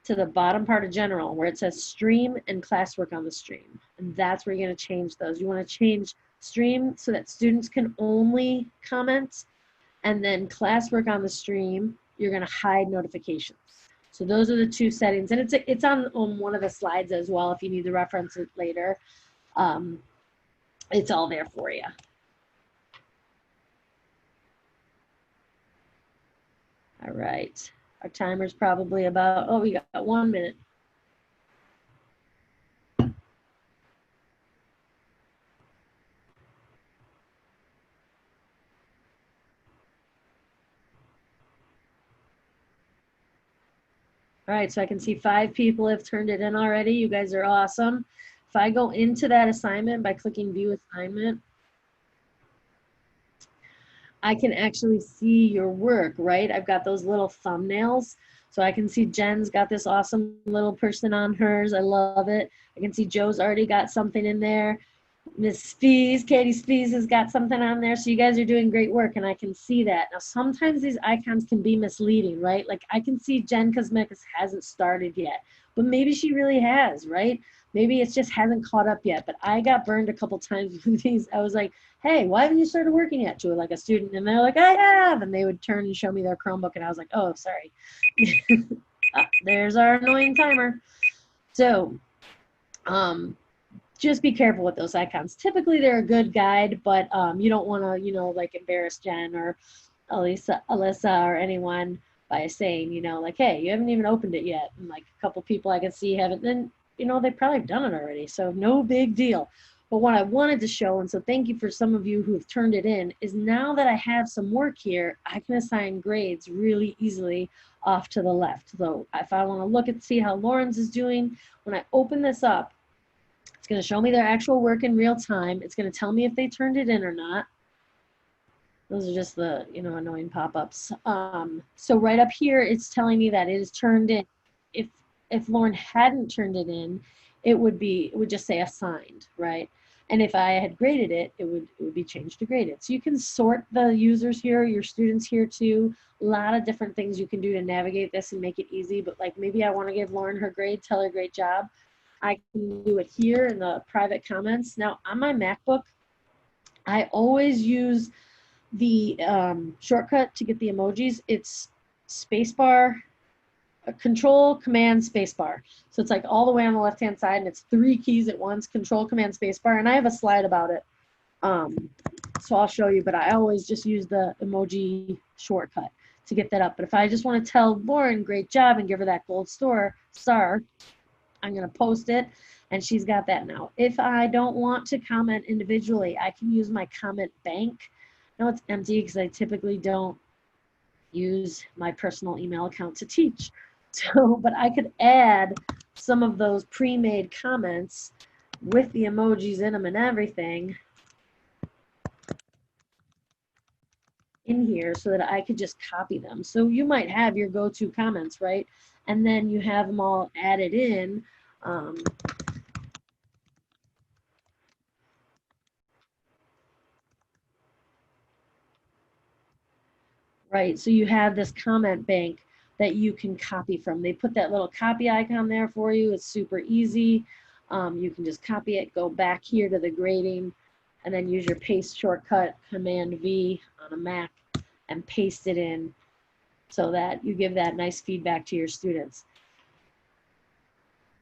to the bottom part of general where it says stream and classwork on the stream. And that's where you're going to change those. You want to change stream so that students can only comment, and then classwork on the stream, you're going to hide notifications. So those are the 2 settings, and it's on one of the slides as well if you need to reference it later. It's all there for you. All right, our timer's probably about, oh, we got 1 minute. All right, so I can see 5 people have turned it in already. You guys are awesome. If I go into that assignment by clicking view assignment, I can actually see your work, right? I've got those little thumbnails. So I can see Jen's got this awesome little person on hers. I love it. I can see Joe's already got something in there. Miss Spees, Katie Spees has got something on there. So you guys are doing great work, and I can see that. Now, sometimes these icons can be misleading, right? Like I can see Jen Cosmetics hasn't started yet, but maybe she really has, right? Maybe it just hasn't caught up yet, but I got burned a couple times with these. I was like, hey, why haven't you started working yet? To like a student, and they're like, I have, and they would turn and show me their Chromebook, and I was like, oh, sorry. There's our annoying timer. So, just be careful with those icons. Typically, they're a good guide, but you don't want to, like embarrass Jen or Alyssa or anyone by saying, like, hey, you haven't even opened it yet. And like a couple people I can see haven't, then, they probably have done it already. So no big deal. But what I wanted to show, and so thank you for some of you who have turned it in, is now that I have some work here, I can assign grades really easily off to the left. So if I want to look and see how Lauren's is doing, when I open this up, it's going to show me their actual work in real time. It's going to tell me if they turned it in or not. Those are just the, you know, annoying pop-ups. So right up here, it's telling me that it is turned in. If Lauren hadn't turned it in, it would just say assigned, right? And if I had graded it, it would be changed to graded. So you can sort the users here, your students here too. A lot of different things you can do to navigate this and make it easy. But like maybe I want to give Lauren her grade, tell her great job. I can do it here in the private comments. Now on my MacBook, I always use the shortcut to get the emojis. It's spacebar, control, command, spacebar. So it's like all the way on the left-hand side, and it's 3 keys at once, control, command, spacebar. And I have a slide about it. So I'll show you, but I always just use the emoji shortcut to get that up. But if I just want to tell Lauren, great job, and give her that gold star, I'm going to post it, and she's got that now. If I don't want to comment individually, I can use my comment bank. Now it's empty because I typically don't use my personal email account to teach. So, but I could add some of those pre-made comments with the emojis in them and everything in here so that I could just copy them. So you might have your go-to comments, right? And then you have them all added in. Right, so you have this comment bank that you can copy from. They put that little copy icon there for you. It's super easy. You can just copy it, go back here to the grading, and then use your paste shortcut, Command V on a Mac, and paste it in so that you give that nice feedback to your students.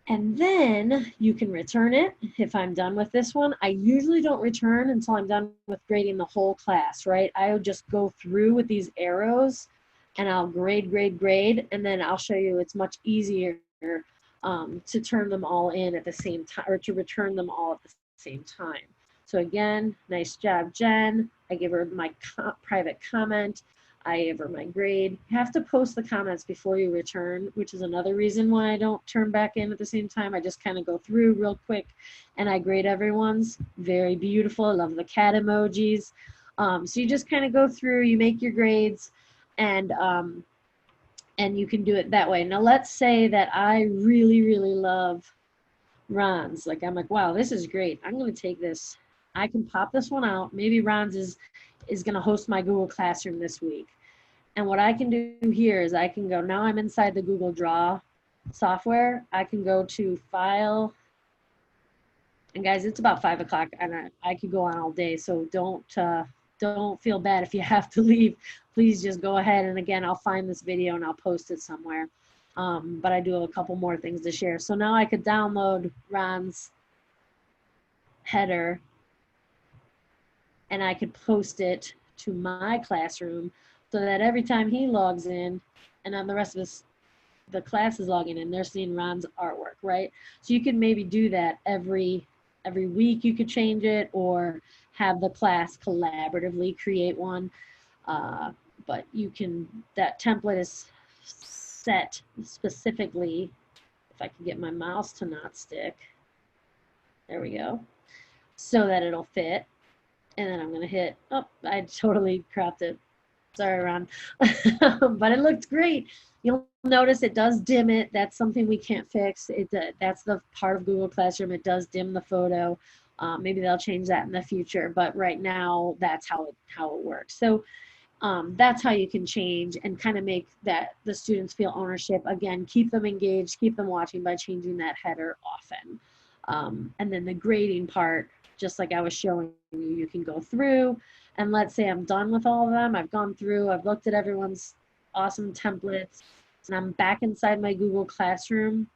And then you can return it if I'm done with this one. I usually don't return until I'm done with grading the whole class, right? I would just go through with these arrows and I'll grade, grade, grade, and then I'll show you it's much easier to turn them all in at the same time, or to return them all at the same time. So again, nice job, Jen. I give her my private comment. I give her my grade. You have to post the comments before you return, which is another reason why I don't turn back in at the same time. I just kind of go through real quick and I grade everyone's. Very beautiful. I love the cat emojis. So you just kind of go through, you make your grades, and you can do it that way. Now let's say that I really, really love Ron's. Like I'm like, wow, this is great. I'm going to take this. I can pop this one out. Maybe Ron's is going to host my Google Classroom this week. And what I can do here is I can go, now I'm inside the Google Draw software. I can go to File. And guys, it's about 5 o'clock and I could go on all day. So don't feel bad if you have to leave. Please just go ahead. And again, I'll find this video and I'll post it somewhere. But I do have a couple more things to share. So now I could download Ron's header and I could post it to my classroom so that every time he logs in and then the rest of the class is logging in, they're seeing Ron's artwork, right? So you can maybe do that every week. You could change it or have the class collaboratively create one. But you can, that template is set specifically, if I can get my mouse to not stick, there we go, so that it'll fit. And then I'm gonna hit, oh, I totally cropped it. Sorry, Ron. But it looked great. You'll notice it does dim it. That's something we can't fix. That's the part of Google Classroom. It does dim the photo. Maybe they'll change that in the future, but right now that's how it works. So that's how you can change and kind of make that the students feel ownership. Again, keep them engaged, keep them watching by changing that header often. And then the grading part, just like I was showing you, you can go through and let's say I'm done with all of them. I've gone through, I've looked at everyone's awesome templates, and I'm back inside my Google Classroom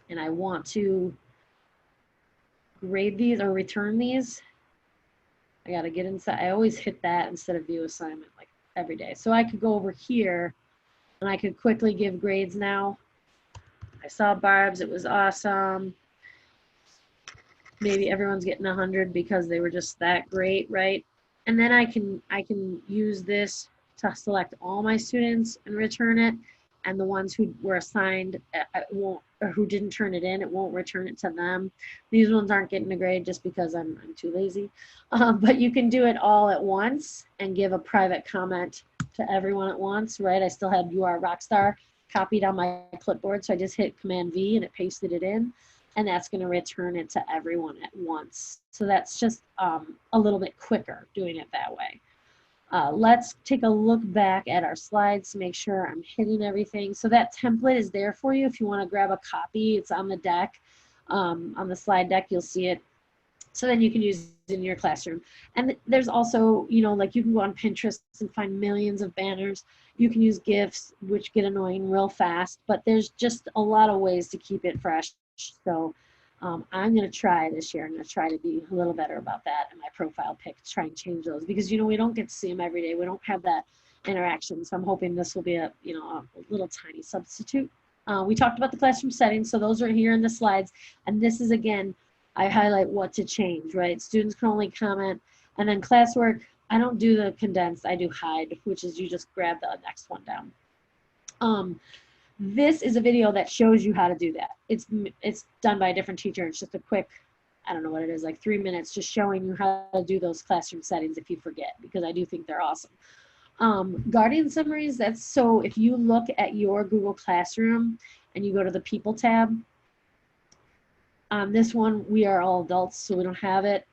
and I want to grade these or return these. I got to get inside. I always hit that instead of view assignment like every day. So I could go over here and I could quickly give grades now. I saw Barb's, it was awesome. Maybe everyone's getting 100 because they were just that great, right? And then I can use this to select all my students and return it. and the ones who were assigned won't, or who didn't turn it in, it won't return it to them. These ones aren't getting a grade just because I'm too lazy. But you can do it all at once and give a private comment to everyone at once, right? I still had "You Are a Rockstar" copied on my clipboard, so I just hit Command V and it pasted it in, and that's going to return it to everyone at once. So that's just a little bit quicker doing it that way. Let's take a look back at our slides to make sure I'm hitting everything. So that template is there for you if you want to grab a copy. It's on the deck, on the slide deck, you'll see it. So then you can use it in your classroom. And there's also, you know, like you can go on Pinterest and find millions of banners. You can use GIFs, which get annoying real fast, but there's just a lot of ways to keep it fresh. So I'm going to try this year. I'm going to try to be a little better about that in my profile pics, try and change those, because, you know, we don't get to see them every day. We don't have that interaction. So I'm hoping this will be a, you know, a little tiny substitute. We talked about the classroom settings. So those are here in the slides. And this is, again, I highlight what to change, right? Students can only comment. And then classwork, I don't do the condensed, I do hide, which is you just grab the next one down. This is a video that shows you how to do that. It's done by a different teacher. It's just a quick, I don't know what it is, like 3 minutes, just showing you how to do those classroom settings if you forget, because I do think they're awesome. Guardian summaries, that's so if you look at your Google Classroom and you go to the People tab, this one, we are all adults, so we don't have it.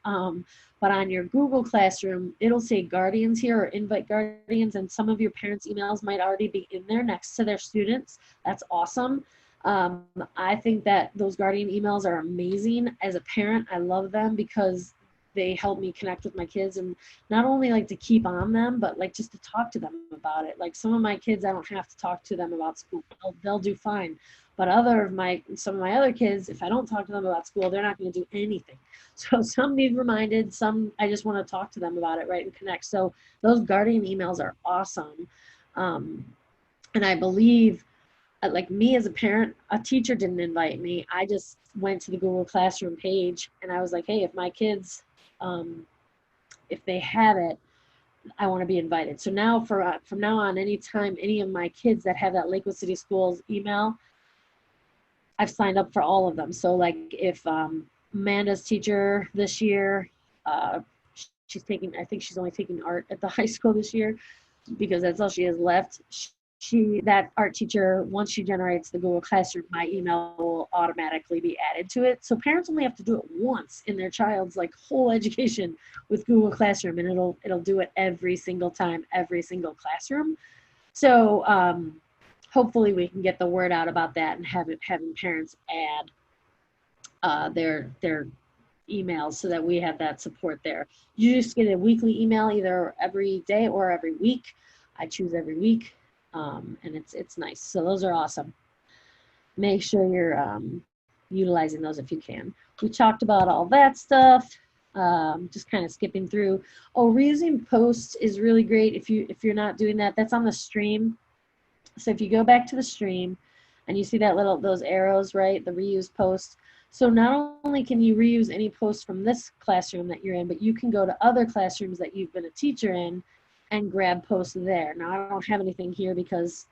But on your Google Classroom, it'll say guardians here or invite guardians, and some of your parents' emails might already be in there next to their students. That's awesome. I think that those guardian emails are amazing. As a parent, I love them because they help me connect with my kids, and not only like to keep on them, but like just to talk to them about it. Like some of my kids, I don't have to talk to them about school. They'll do fine. But some of my other kids, if I don't talk to them about school, they're not going to do anything. So some need reminded, some I just want to talk to them about it, right, and connect. So those guardian emails are awesome. And I believe, like me as a parent, a teacher didn't invite me. I just went to the Google Classroom page and I was like, hey, if my kids, if they have it, I want to be invited. So now from now on, anytime any of my kids that have that Lakewood City Schools email, I've signed up for all of them. So like if Amanda's teacher this year, she's taking, I think she's only taking art at the high school this year because that's all she has left. That art teacher, once she generates the Google Classroom, my email will automatically be added to it. So parents only have to do it once in their child's like whole education with Google Classroom, and it'll do it every single time, every single classroom. So hopefully we can get the word out about that and having parents add their emails so that we have that support there. You just get a weekly email either every day or every week. I choose every week, and it's nice. So those are awesome. Make sure you're utilizing those if you can. We talked about all that stuff. Just kind of skipping through. Oh, reusing posts is really great if you're not doing that. That's on the stream. So if you go back to the stream and you see that those arrows, right, the reuse posts. So not only can you reuse any post from this classroom that you're in, but you can go to other classrooms that you've been a teacher in and grab posts there. Now I don't have anything here because,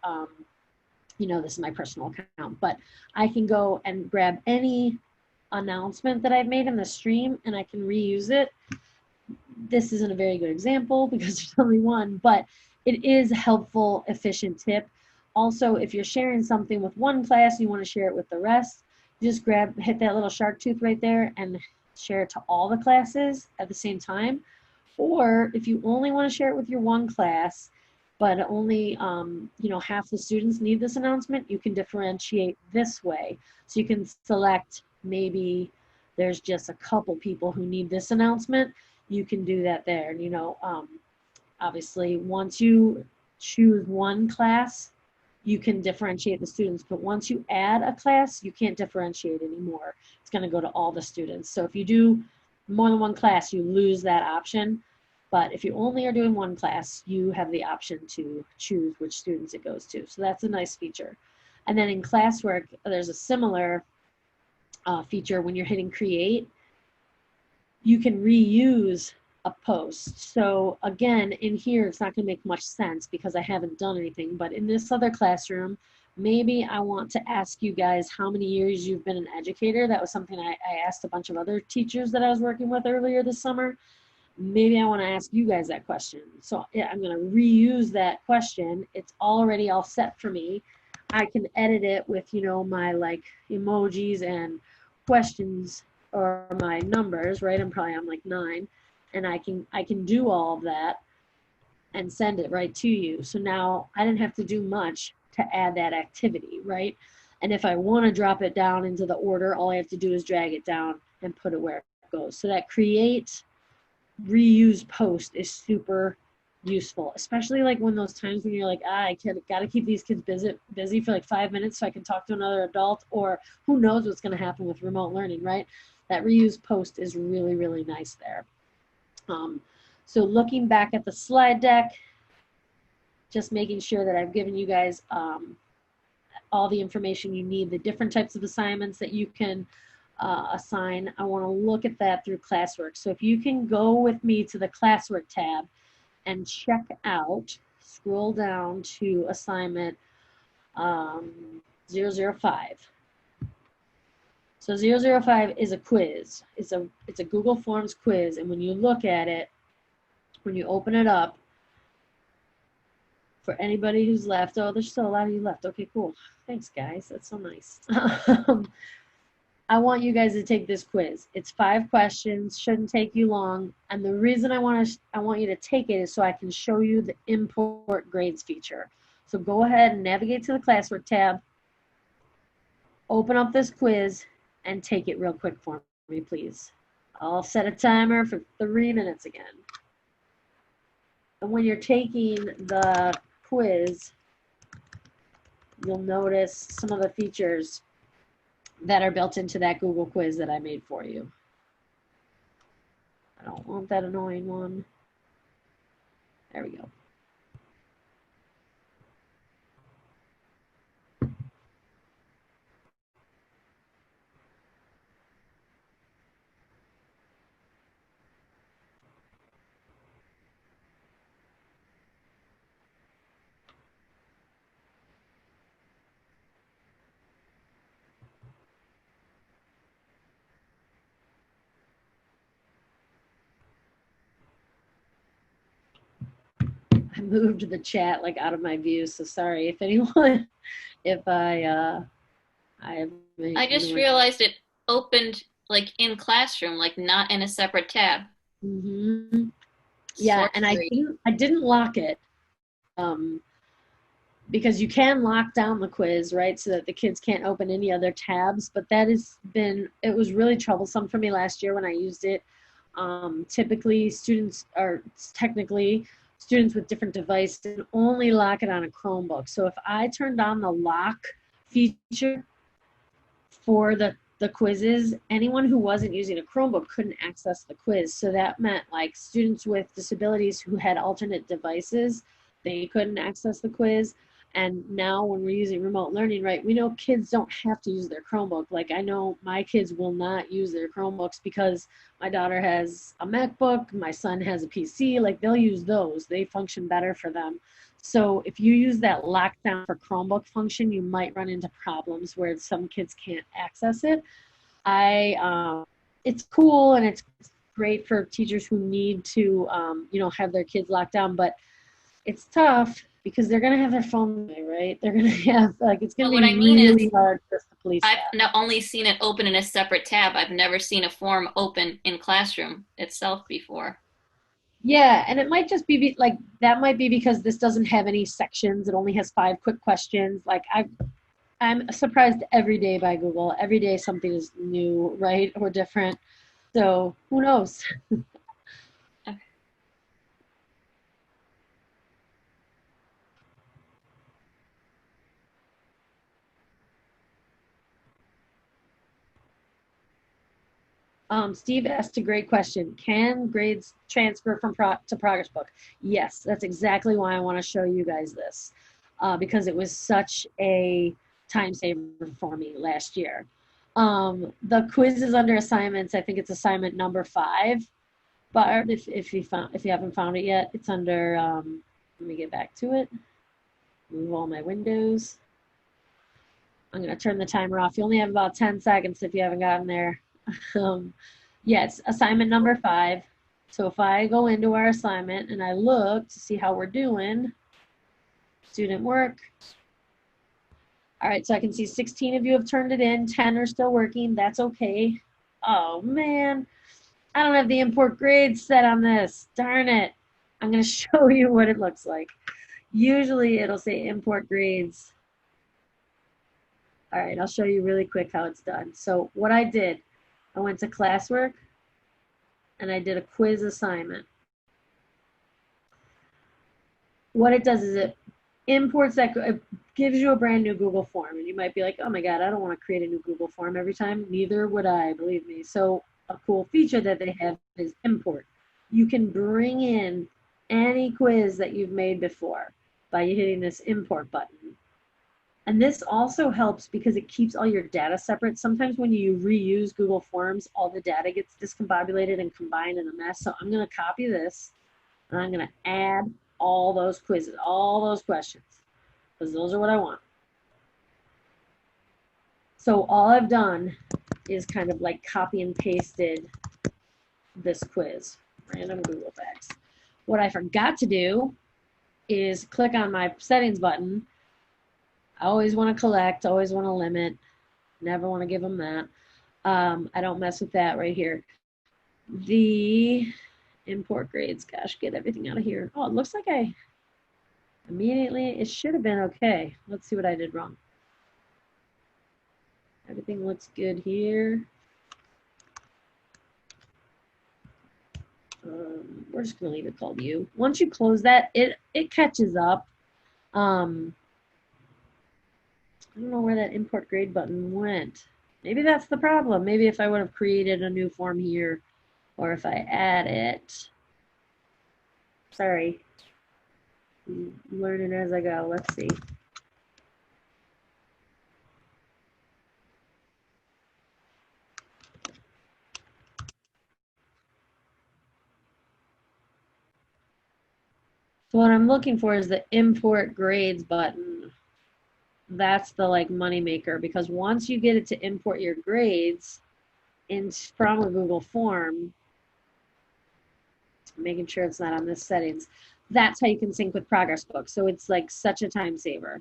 you know, this is my personal account, but I can go and grab any announcement that I've made in the stream and I can reuse it. This isn't a very good example because there's only one, but it is a helpful, efficient tip. Also, if you're sharing something with one class, you want to share it with the rest, just hit that little shark tooth right there and share it to all the classes at the same time. Or if you only want to share it with your one class, but only you know, half the students need this announcement, you can differentiate this way. So you can select, maybe there's just a couple people who need this announcement, you can do that there. And you know, obviously once you choose one class, you can differentiate the students, but once you add a class, you can't differentiate anymore. It's going to go to all the students. So if you do more than one class, you lose that option. But if you only are doing one class, you have the option to choose which students it goes to. So that's a nice feature. And then in classwork, there's a similar feature. When you're hitting create, you can reuse a post. So again, in here, it's not going to make much sense because I haven't done anything, but in this other classroom, Maybe I want to ask you guys how many years you've been an educator. That was something I asked a bunch of other teachers that I was working with earlier this summer. Maybe I want to ask you guys that question. So yeah, I'm going to reuse that question. It's already all set for me. I can edit it with, you know, my like emojis and questions or my numbers, right? I'm like 9, and I can do all of that and send it right to you. So now I didn't have to do much to add that activity, right? And if I want to drop it down into the order, all I have to do is drag it down and put it where it goes. So that create, reuse post is super useful, especially like when those times when you're like, I got to keep these kids busy for like 5 minutes so I can talk to another adult, or who knows what's going to happen with remote learning, right? That reuse post is really, really nice there. So looking back at the slide deck, just making sure that I've given you guys all the information you need, the different types of assignments that you can assign. I want to look at that through classwork. So if you can go with me to the classwork tab and check out, scroll down to assignment 005. So 005 is a quiz. It's a Google Forms quiz, and when you look at it, when you open it up, for anybody who's left, oh, there's still a lot of you left. Okay, cool. Thanks, guys. That's so nice. I want you guys to take this quiz. It's 5 questions, shouldn't take you long. And the reason I want you to take it is so I can show you the import grades feature. So go ahead and navigate to the classwork tab, open up this quiz, and take it real quick for me, please. I'll set a timer for 3 minutes again. And when you're taking the quiz, you'll notice some of the features that are built into that Google quiz that I made for you. I don't want that annoying one. There we go. I moved the chat like out of my view, so sorry if anyone, if I just realized it opened like in classroom, like not in a separate tab. Mm-hmm. Yeah, and I didn't lock it, because you can lock down the quiz, right, so that the kids can't open any other tabs. But that it was really troublesome for me last year when I used it. Typically, students with different devices only lock it on a Chromebook. So if I turned on the lock feature for the quizzes, anyone who wasn't using a Chromebook couldn't access the quiz. So that meant like students with disabilities who had alternate devices, they couldn't access the quiz. And now when we're using remote learning, right, we know kids don't have to use their Chromebook. Like I know my kids will not use their Chromebooks because my daughter has a MacBook, my son has a PC, like they'll use those. They function better for them. So if you use that lockdown for Chromebook function, you might run into problems where some kids can't access it. It's cool and it's great for teachers who need to, have their kids locked down, but it's tough because they're going to have their phone, right? They're going to have, like, it's going to be really hard for us to police that. I've not only seen it open in a separate tab. I've never seen a form open in classroom itself before. Yeah, and it might just be like, that might be because this doesn't have any sections. It only has 5 quick questions. Like, I'm surprised every day by Google. Every day something is new, right, or different. So who knows? Okay. Steve asked a great question. Can grades transfer from to Progress Book? Yes, that's exactly why I want to show you guys this, because it was such a time saver for me last year. The quiz is under assignments. I think it's assignment number 5. But if you haven't found it yet, it's under. Let me get back to it. Move all my windows. I'm going to turn the timer off. You only have about 10 seconds if you haven't gotten there. Yes, assignment number 5. So if I go into our assignment and I look to see how we're doing, student work. All right, so I can see 16 of you have turned it in, 10 are still working. That's okay. Oh man, I don't have the import grades set on this. Darn it. I'm going to show you what it looks like. Usually it'll say import grades. All right, I'll show you really quick how it's done. So what I did, I went to classwork and I did a quiz assignment. What it does is it imports that, it gives you a brand new Google form. And you might be like, oh my God, I don't want to create a new Google form every time. Neither would I, believe me. So a cool feature that they have is import. You can bring in any quiz that you've made before by hitting this import button. And this also helps because it keeps all your data separate. Sometimes when you reuse Google Forms, all the data gets discombobulated and combined in a mess. So I'm going to copy this and I'm going to add all those quizzes, all those questions, because those are what I want. So all I've done is kind of like copy and pasted this quiz, random Google Facts. What I forgot to do is click on my settings button. I always want to collect, always want to limit, never want to give them that. I don't mess with that right here. The import grades, gosh, get everything out of here. Oh, it looks like I immediately, it should have been okay. Let's see what I did wrong. Everything looks good here. We're just gonna leave it called you. Once you close that, it catches up. I don't know where that import grade button went. Maybe that's the problem. Maybe if I would have created a new form here, or if I add it. Sorry. I'm learning as I go. Let's see. So what I'm looking for is the import grades button. That's the like money maker, because once you get it to import your grades from a Google form, making sure it's not on this settings, that's how you can sync with Progress Book. So it's like such a time saver.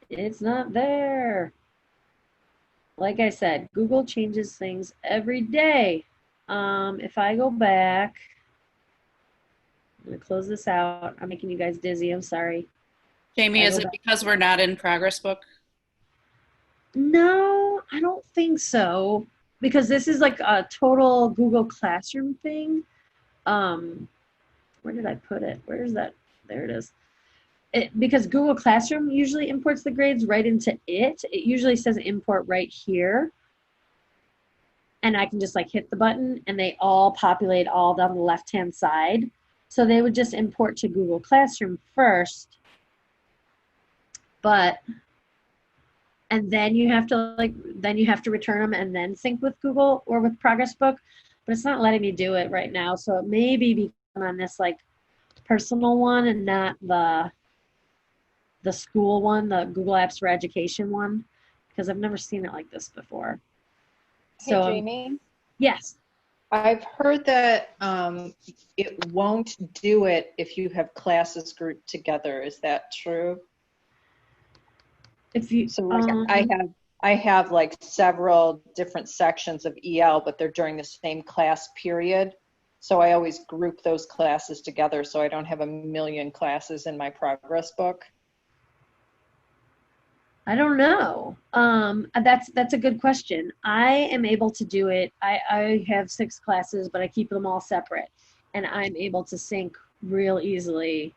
It's not there. Like I said, Google changes things every day. If I go back, I'm gonna close this out. I'm making you guys dizzy, I'm sorry. Jamie, is it because we're not in Progress Book? No, I don't think so. Because this is like a total Google Classroom thing. Where did I put it? Where is that? There it is. Because Google Classroom usually imports the grades right into it. It usually says import right here. And I can just like hit the button and they all populate all down the left-hand side. So they would just import to Google Classroom first. And then you have to return them and then sync with Google or with Progress Book, but it's not letting me do it right now. So it may be because I'm on this like personal one and not the school one, the Google Apps for Education one, because I've never seen it like this before. Hey, So Jamie. yes. I've heard that it won't do it if you have classes grouped together. Is that true? If you So like I have like several different sections of EL, but they're during the same class period. So I always group those classes together so I don't have a million classes in my Progress Book. I don't know. That's a good question. I am able to do it. I have 6 classes, but I keep them all separate, and I'm able to sync real easily.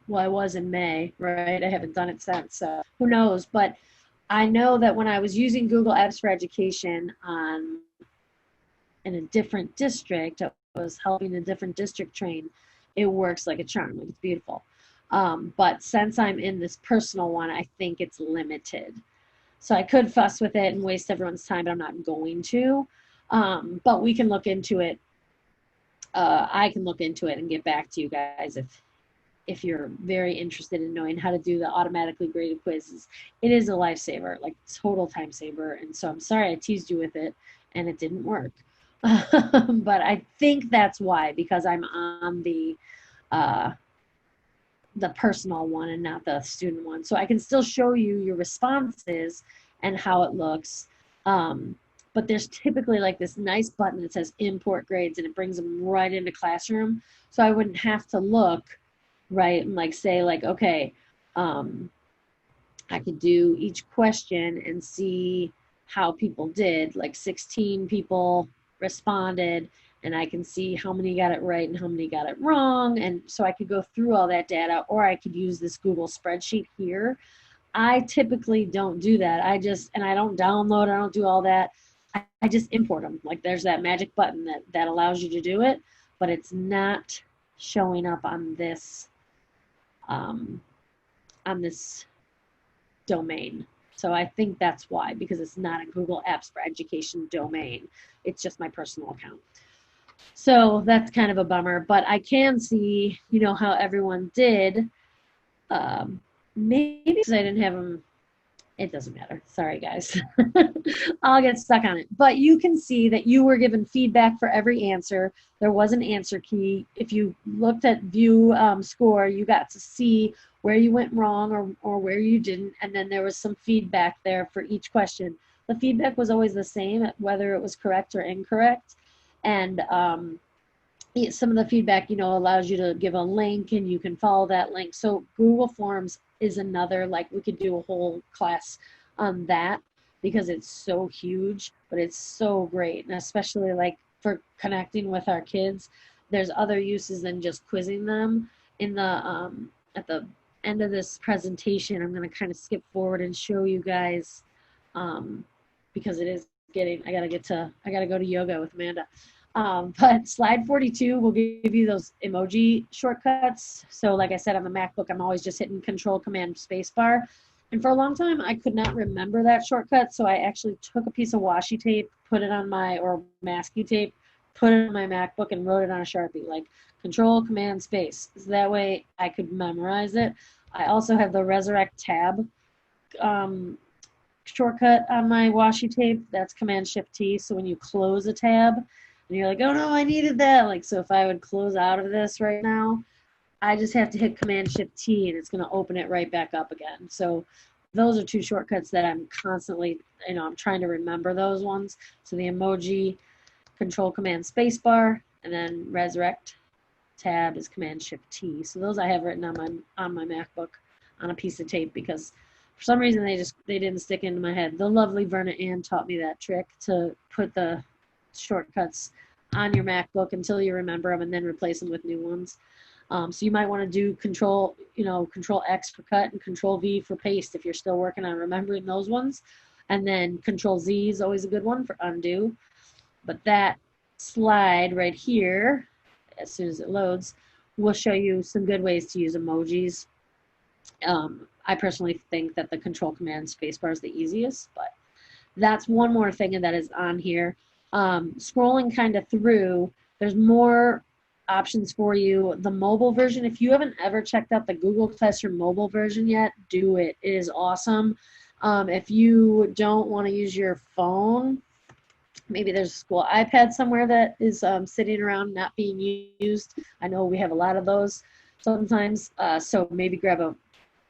Well, I was in May, right? I haven't done it since, so who knows? But I know that when I was using Google Apps for Education in a different district, I was helping a different district train. It works like a charm. Like, it's beautiful. But since I'm in this personal one, I think it's limited. So I could fuss with it and waste everyone's time, but I'm not going to. But we can look into it. I can look into it and get back to you guys if you're very interested in knowing how to do the automatically graded quizzes. It is a lifesaver, like total time saver. And so I'm sorry I teased you with it and it didn't work. But I think that's why, because I'm on the personal one and not the student one. So I can still show you your responses and how it looks. But there's typically like this nice button that says import grades, and it brings them right into Classroom. So I wouldn't have to look, right, and like say like, okay, I could do each question and see how people did. Like 16 people responded, and I can see how many got it right and how many got it wrong. And so I could go through all that data, or I could use this Google spreadsheet here. I typically don't do that. I don't download, I don't do all that. I just import them. Like there's that magic button that allows you to do it, but it's not showing up on this domain. So I think that's why, because it's not a Google Apps for Education domain. It's just my personal account. So that's kind of a bummer, but I can see, you know, how everyone did. Maybe because I didn't have them. It doesn't matter. Sorry, guys. I'll get stuck on it. But you can see that you were given feedback for every answer. There was an answer key. If you looked at view score, you got to see where you went wrong or where you didn't. And then there was some feedback there for each question. The feedback was always the same, whether it was correct or incorrect. And some of the feedback, you know, allows you to give a link and you can follow that link. So Google Forms is another, like we could do a whole class on that because it's so huge, but it's so great. And especially like for connecting with our kids, there's other uses than just quizzing them. In the, at the end of this presentation, I'm going to kind of skip forward and show you guys, because it is getting, I got to go to yoga with Amanda. But slide 42 will give you those emoji shortcuts. So like I said, on the MacBook, I'm always just hitting Control Command Spacebar. And for a long time, I could not remember that shortcut. So I actually took a piece of washi tape, put it on my, or masking tape, put it on my MacBook and wrote it on a Sharpie, like Control Command Space. So that way I could memorize it. I also have the Resurrect Tab shortcut on my washi tape. That's Command Shift T. So when you close a tab, and you're like, oh no, I needed that. Like, so if I would close out of this right now, I just have to hit Command Shift T and it's going to open it right back up again. So those are two shortcuts that I'm constantly, you know, I'm trying to remember those ones. So the emoji, Control Command Spacebar, and then Resurrect Tab is Command Shift T. So those I have written on my MacBook on a piece of tape because for some reason they didn't stick into my head. The lovely Verna Ann taught me that trick to put the shortcuts on your MacBook until you remember them and then replace them with new ones. So you might want to do Control X for cut and Control V for paste if you're still working on remembering those ones. And then Control Z is always a good one for undo. But that slide right here, as soon as it loads, will show you some good ways to use emojis. I personally think that the Control Command Spacebar is the easiest, but that's one more thing that is on here. Scrolling kind of through, there's more options for you. The mobile version, if you haven't ever checked out the Google Classroom mobile version yet, do it. It is awesome. If you don't want to use your phone, maybe there's a school iPad somewhere that is sitting around not being used. I know we have a lot of those sometimes. So maybe grab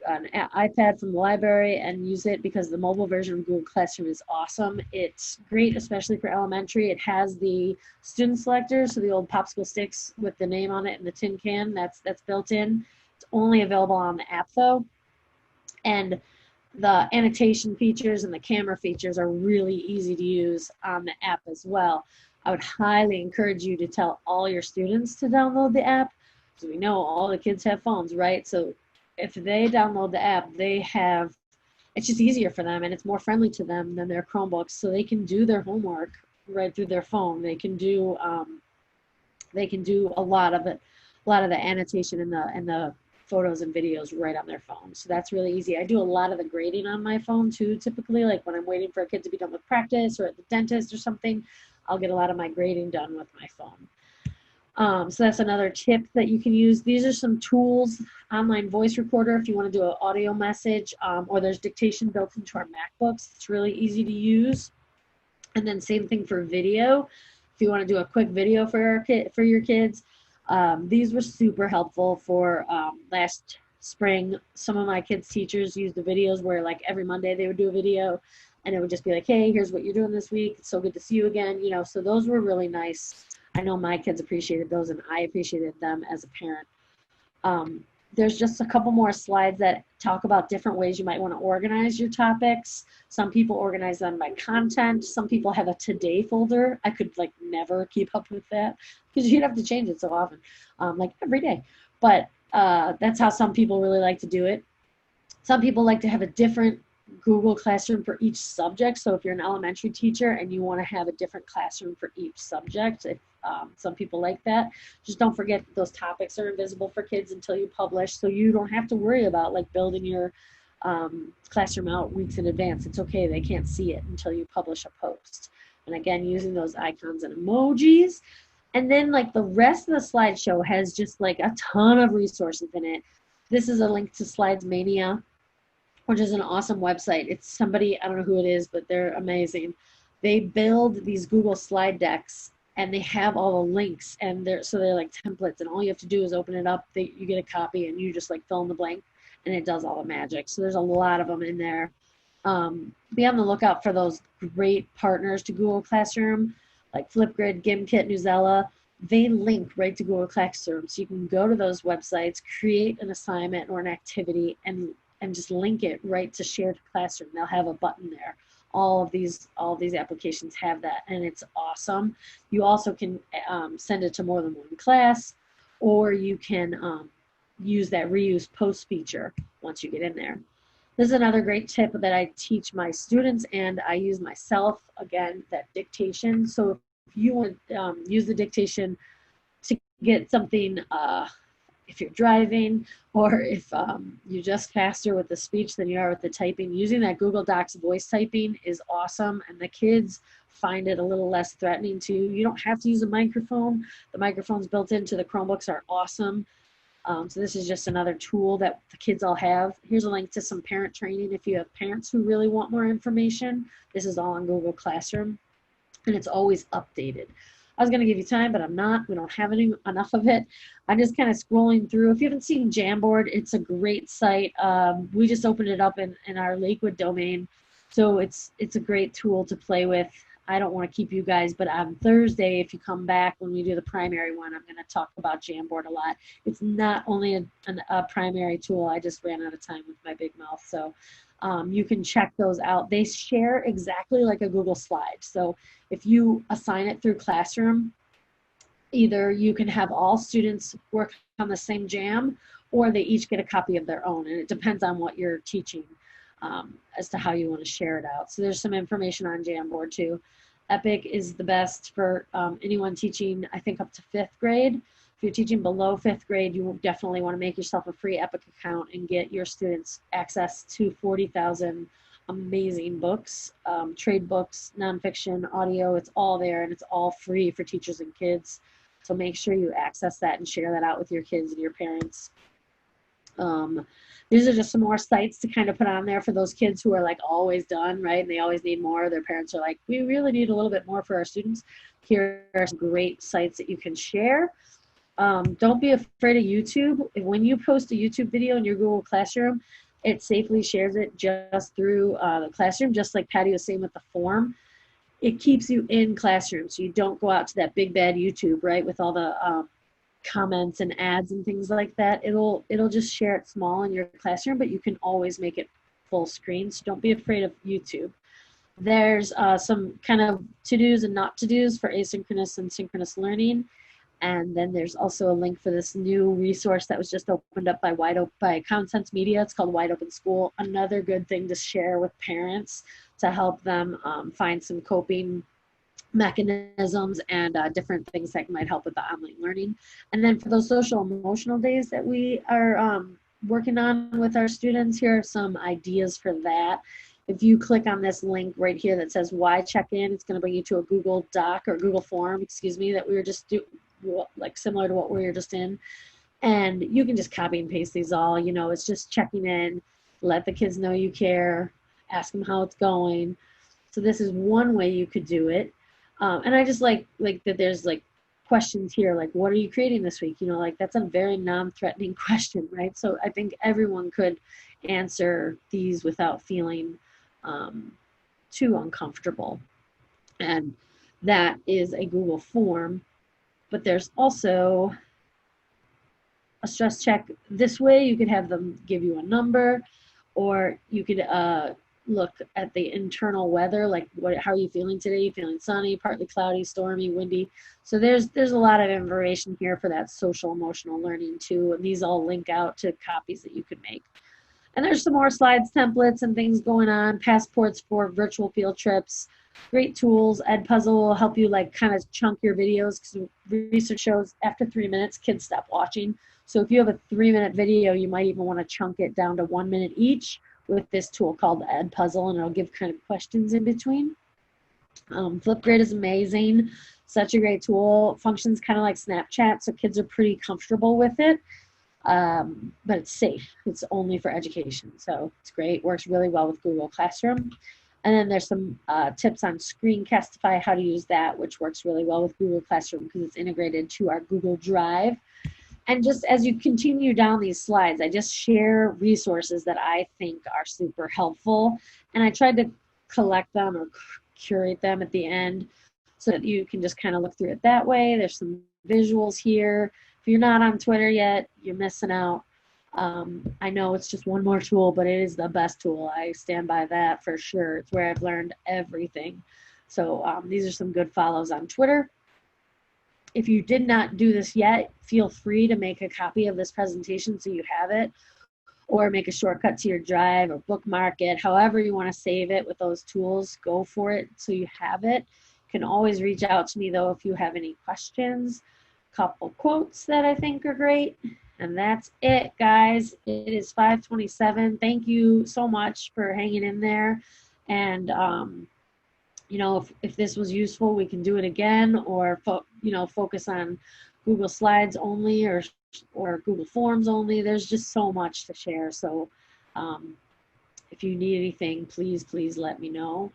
an iPad from the library and use it because the mobile version of Google Classroom is awesome. It's great, especially for elementary. It has the student selector, so the old popsicle sticks with the name on it and the tin can, that's built in. It's only available on the app though. And the annotation features and the camera features are really easy to use on the app as well. I would highly encourage you to tell all your students to download the app because we know all the kids have phones, right? So if they download the app, it's just easier for them and it's more friendly to them than their Chromebooks. So they can do their homework right through their phone. They can do a lot of the annotation and the photos and videos right on their phone. So that's really easy. I do a lot of the grading on my phone too, typically, like when I'm waiting for a kid to be done with practice or at the dentist or something, I'll get a lot of my grading done with my phone. So that's another tip that you can use. These are some tools, online voice recorder if you want to do an audio message, or there's dictation built into our MacBooks. It's really easy to use. And then same thing for video. If you want to do a quick video for your kids, these were super helpful for last spring. Some of my kids' teachers used the videos where like every Monday they would do a video, and it would just be like, hey, here's what you're doing this week. It's so good to see you again. You know, so those were really nice. I know my kids appreciated those, and I appreciated them as a parent. There's just a couple more slides that talk about different ways you might want to organize your topics. Some people organize them by content. Some people have a today folder. I could like never keep up with that because you'd have to change it so often, like every day. But that's how some people really like to do it. Some people like to have a different Google Classroom for each subject. So if you're an elementary teacher and you want to have a different classroom for each subject, some people like that. Just don't forget that those topics are invisible for kids until you publish, so you don't have to worry about like building your classroom out weeks in advance. It's okay, they can't see it until you publish a post. And again, using those icons and emojis. And then like the rest of the slideshow has just like a ton of resources in it. This is a link to Slides Mania, which is an awesome website. It's somebody, I don't know who it is, but they're amazing. They build these Google slide decks, and they have all the links, and they're like templates, and all you have to do is open it up. You get a copy, and you just like fill in the blank, and it does all the magic. So there's a lot of them in there. Be on the lookout for those great partners to Google Classroom, like Flipgrid, Gimkit, Newsela. They link right to Google Classroom, so you can go to those websites, create an assignment or an activity, and just link it right to shared classroom. They'll have a button there. All of these applications have that, and it's awesome. You also can send it to more than one class, or you can use that reuse post feature once you get in there. This is another great tip that I teach my students and I use myself, again, that dictation. So if you want to use the dictation to get something, if you're driving, or if you're just faster with the speech than you are with the typing, using that Google Docs voice typing is awesome, and the kids find it a little less threatening too. You don't have to use a microphone. The microphones built into the Chromebooks are awesome. So this is just another tool that the kids all have. Here's a link to some parent training if you have parents who really want more information. This is all on Google Classroom, and it's always updated. I was going to give you time, but I'm not. We don't have enough of it. I'm just kind of scrolling through. If you haven't seen Jamboard, it's a great site. We just opened it up in our Lakewood domain, so it's a great tool to play with. I don't want to keep you guys, but on Thursday, if you come back when we do the primary one, I'm going to talk about Jamboard a lot. It's not only a primary tool. I just ran out of time with my big mouth, so you can check those out. They share exactly like a Google slide. So if you assign it through Classroom, either you can have all students work on the same jam, or they each get a copy of their own, and it depends on what you're teaching as to how you want to share it out. So there's some information on Jamboard too. Epic is the best for anyone teaching, I think, up to 5th grade. If you're teaching below 5th grade, you definitely want to make yourself a free Epic account and get your students access to 40,000 amazing books, trade books, nonfiction, audio. It's all there, and it's all free for teachers and kids. So make sure you access that and share that out with your kids and your parents. These are just some more sites to kind of put on there for those kids who are like always done, right? And they always need more. Their parents are like, we really need a little bit more for our students. Here are some great sites that you can share. Don't be afraid of YouTube. When you post a YouTube video in your Google Classroom, it safely shares it just through the Classroom, just like Patty was saying with the form. It keeps you in Classroom, so you don't go out to that big bad YouTube, right, with all the comments and ads and things like that. It'll just share it small in your classroom, but you can always make it full screen, so don't be afraid of YouTube. There's some kind of to-dos and not to-dos for asynchronous and synchronous learning. And then there's also a link for this new resource that was just opened up by Common Sense Media. It's called Wide Open School. Another good thing to share with parents to help them find some coping mechanisms and different things that might help with the online learning. And then for those social emotional days that we are working on with our students, here are some ideas for that. If you click on this link right here that says why check in, it's going to bring you to a Google Doc or Google form, excuse me, that we were just like similar to what we were just in. And you can just copy and paste these all, you know, it's just checking in, let the kids know you care, ask them how it's going. So this is one way you could do it. And I just like that there's like questions here, like, what are you creating this week? You know, like that's a very non-threatening question, right? So I think everyone could answer these without feeling too uncomfortable. And that is a Google form, but there's also a stress check this way. You could have them give you a number, or you could look at the internal weather, like how are you feeling today? You feeling sunny, partly cloudy, stormy, windy? So there's a lot of information here for that social emotional learning too, and these all link out to copies that you could make. And there's some more slides, templates, and things going on, passports for virtual field trips, great tools. Edpuzzle will help you like kind of chunk your videos, because research shows after 3 minutes, kids stop watching. So if you have a 3-minute video, you might even want to chunk it down to 1 minute each with this tool called Edpuzzle, and it'll give kind of questions in between. Flipgrid is amazing. Such a great tool. Functions kind of like Snapchat, so kids are pretty comfortable with it. But it's safe. It's only for education. So it's great. Works really well with Google Classroom. And then there's some tips on Screencastify, how to use that, which works really well with Google Classroom because it's integrated to our Google Drive. And just as you continue down these slides, I just share resources that I think are super helpful. And I tried to collect them or curate them at the end so that you can just kind of look through it that way. There's some visuals here. If you're not on Twitter yet, you're missing out. I know it's just one more tool, but it is the best tool. I stand by that for sure. It's where I've learned everything. So these are some good follows on Twitter. If you did not do this yet, feel free to make a copy of this presentation so you have it, or make a shortcut to your drive or bookmark it. However you want to save it with those tools, go for it so you have it. You can always reach out to me though if you have any questions. Couple quotes that I think are great. And that's it, guys. It is 5:27. Thank you so much for hanging in there. And, you know, if this was useful, we can do it again, or, focus on Google Slides only or Google Forms only. There's just so much to share. So if you need anything, please let me know.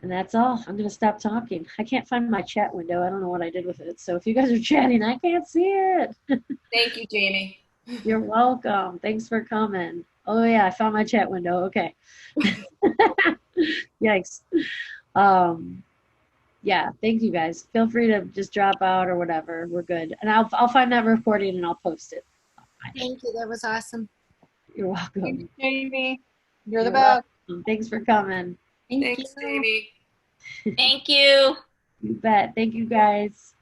And that's all. I'm going to stop talking. I can't find my chat window. I don't know what I did with it. So if you guys are chatting, I can't see it. Thank you, Jamie. You're welcome. Thanks for coming. Oh, yeah, I found my chat window. Okay. Yikes. Yeah, thank you, guys. Feel free to just drop out or whatever. We're good. And I'll find that recording and I'll post it. Thank you. That was awesome. You're welcome. Thank you, Jamie. You're the You're best. welcome. Thanks for coming. Thank Thanks, you. Jamie. Thank you. You bet. Thank you, guys.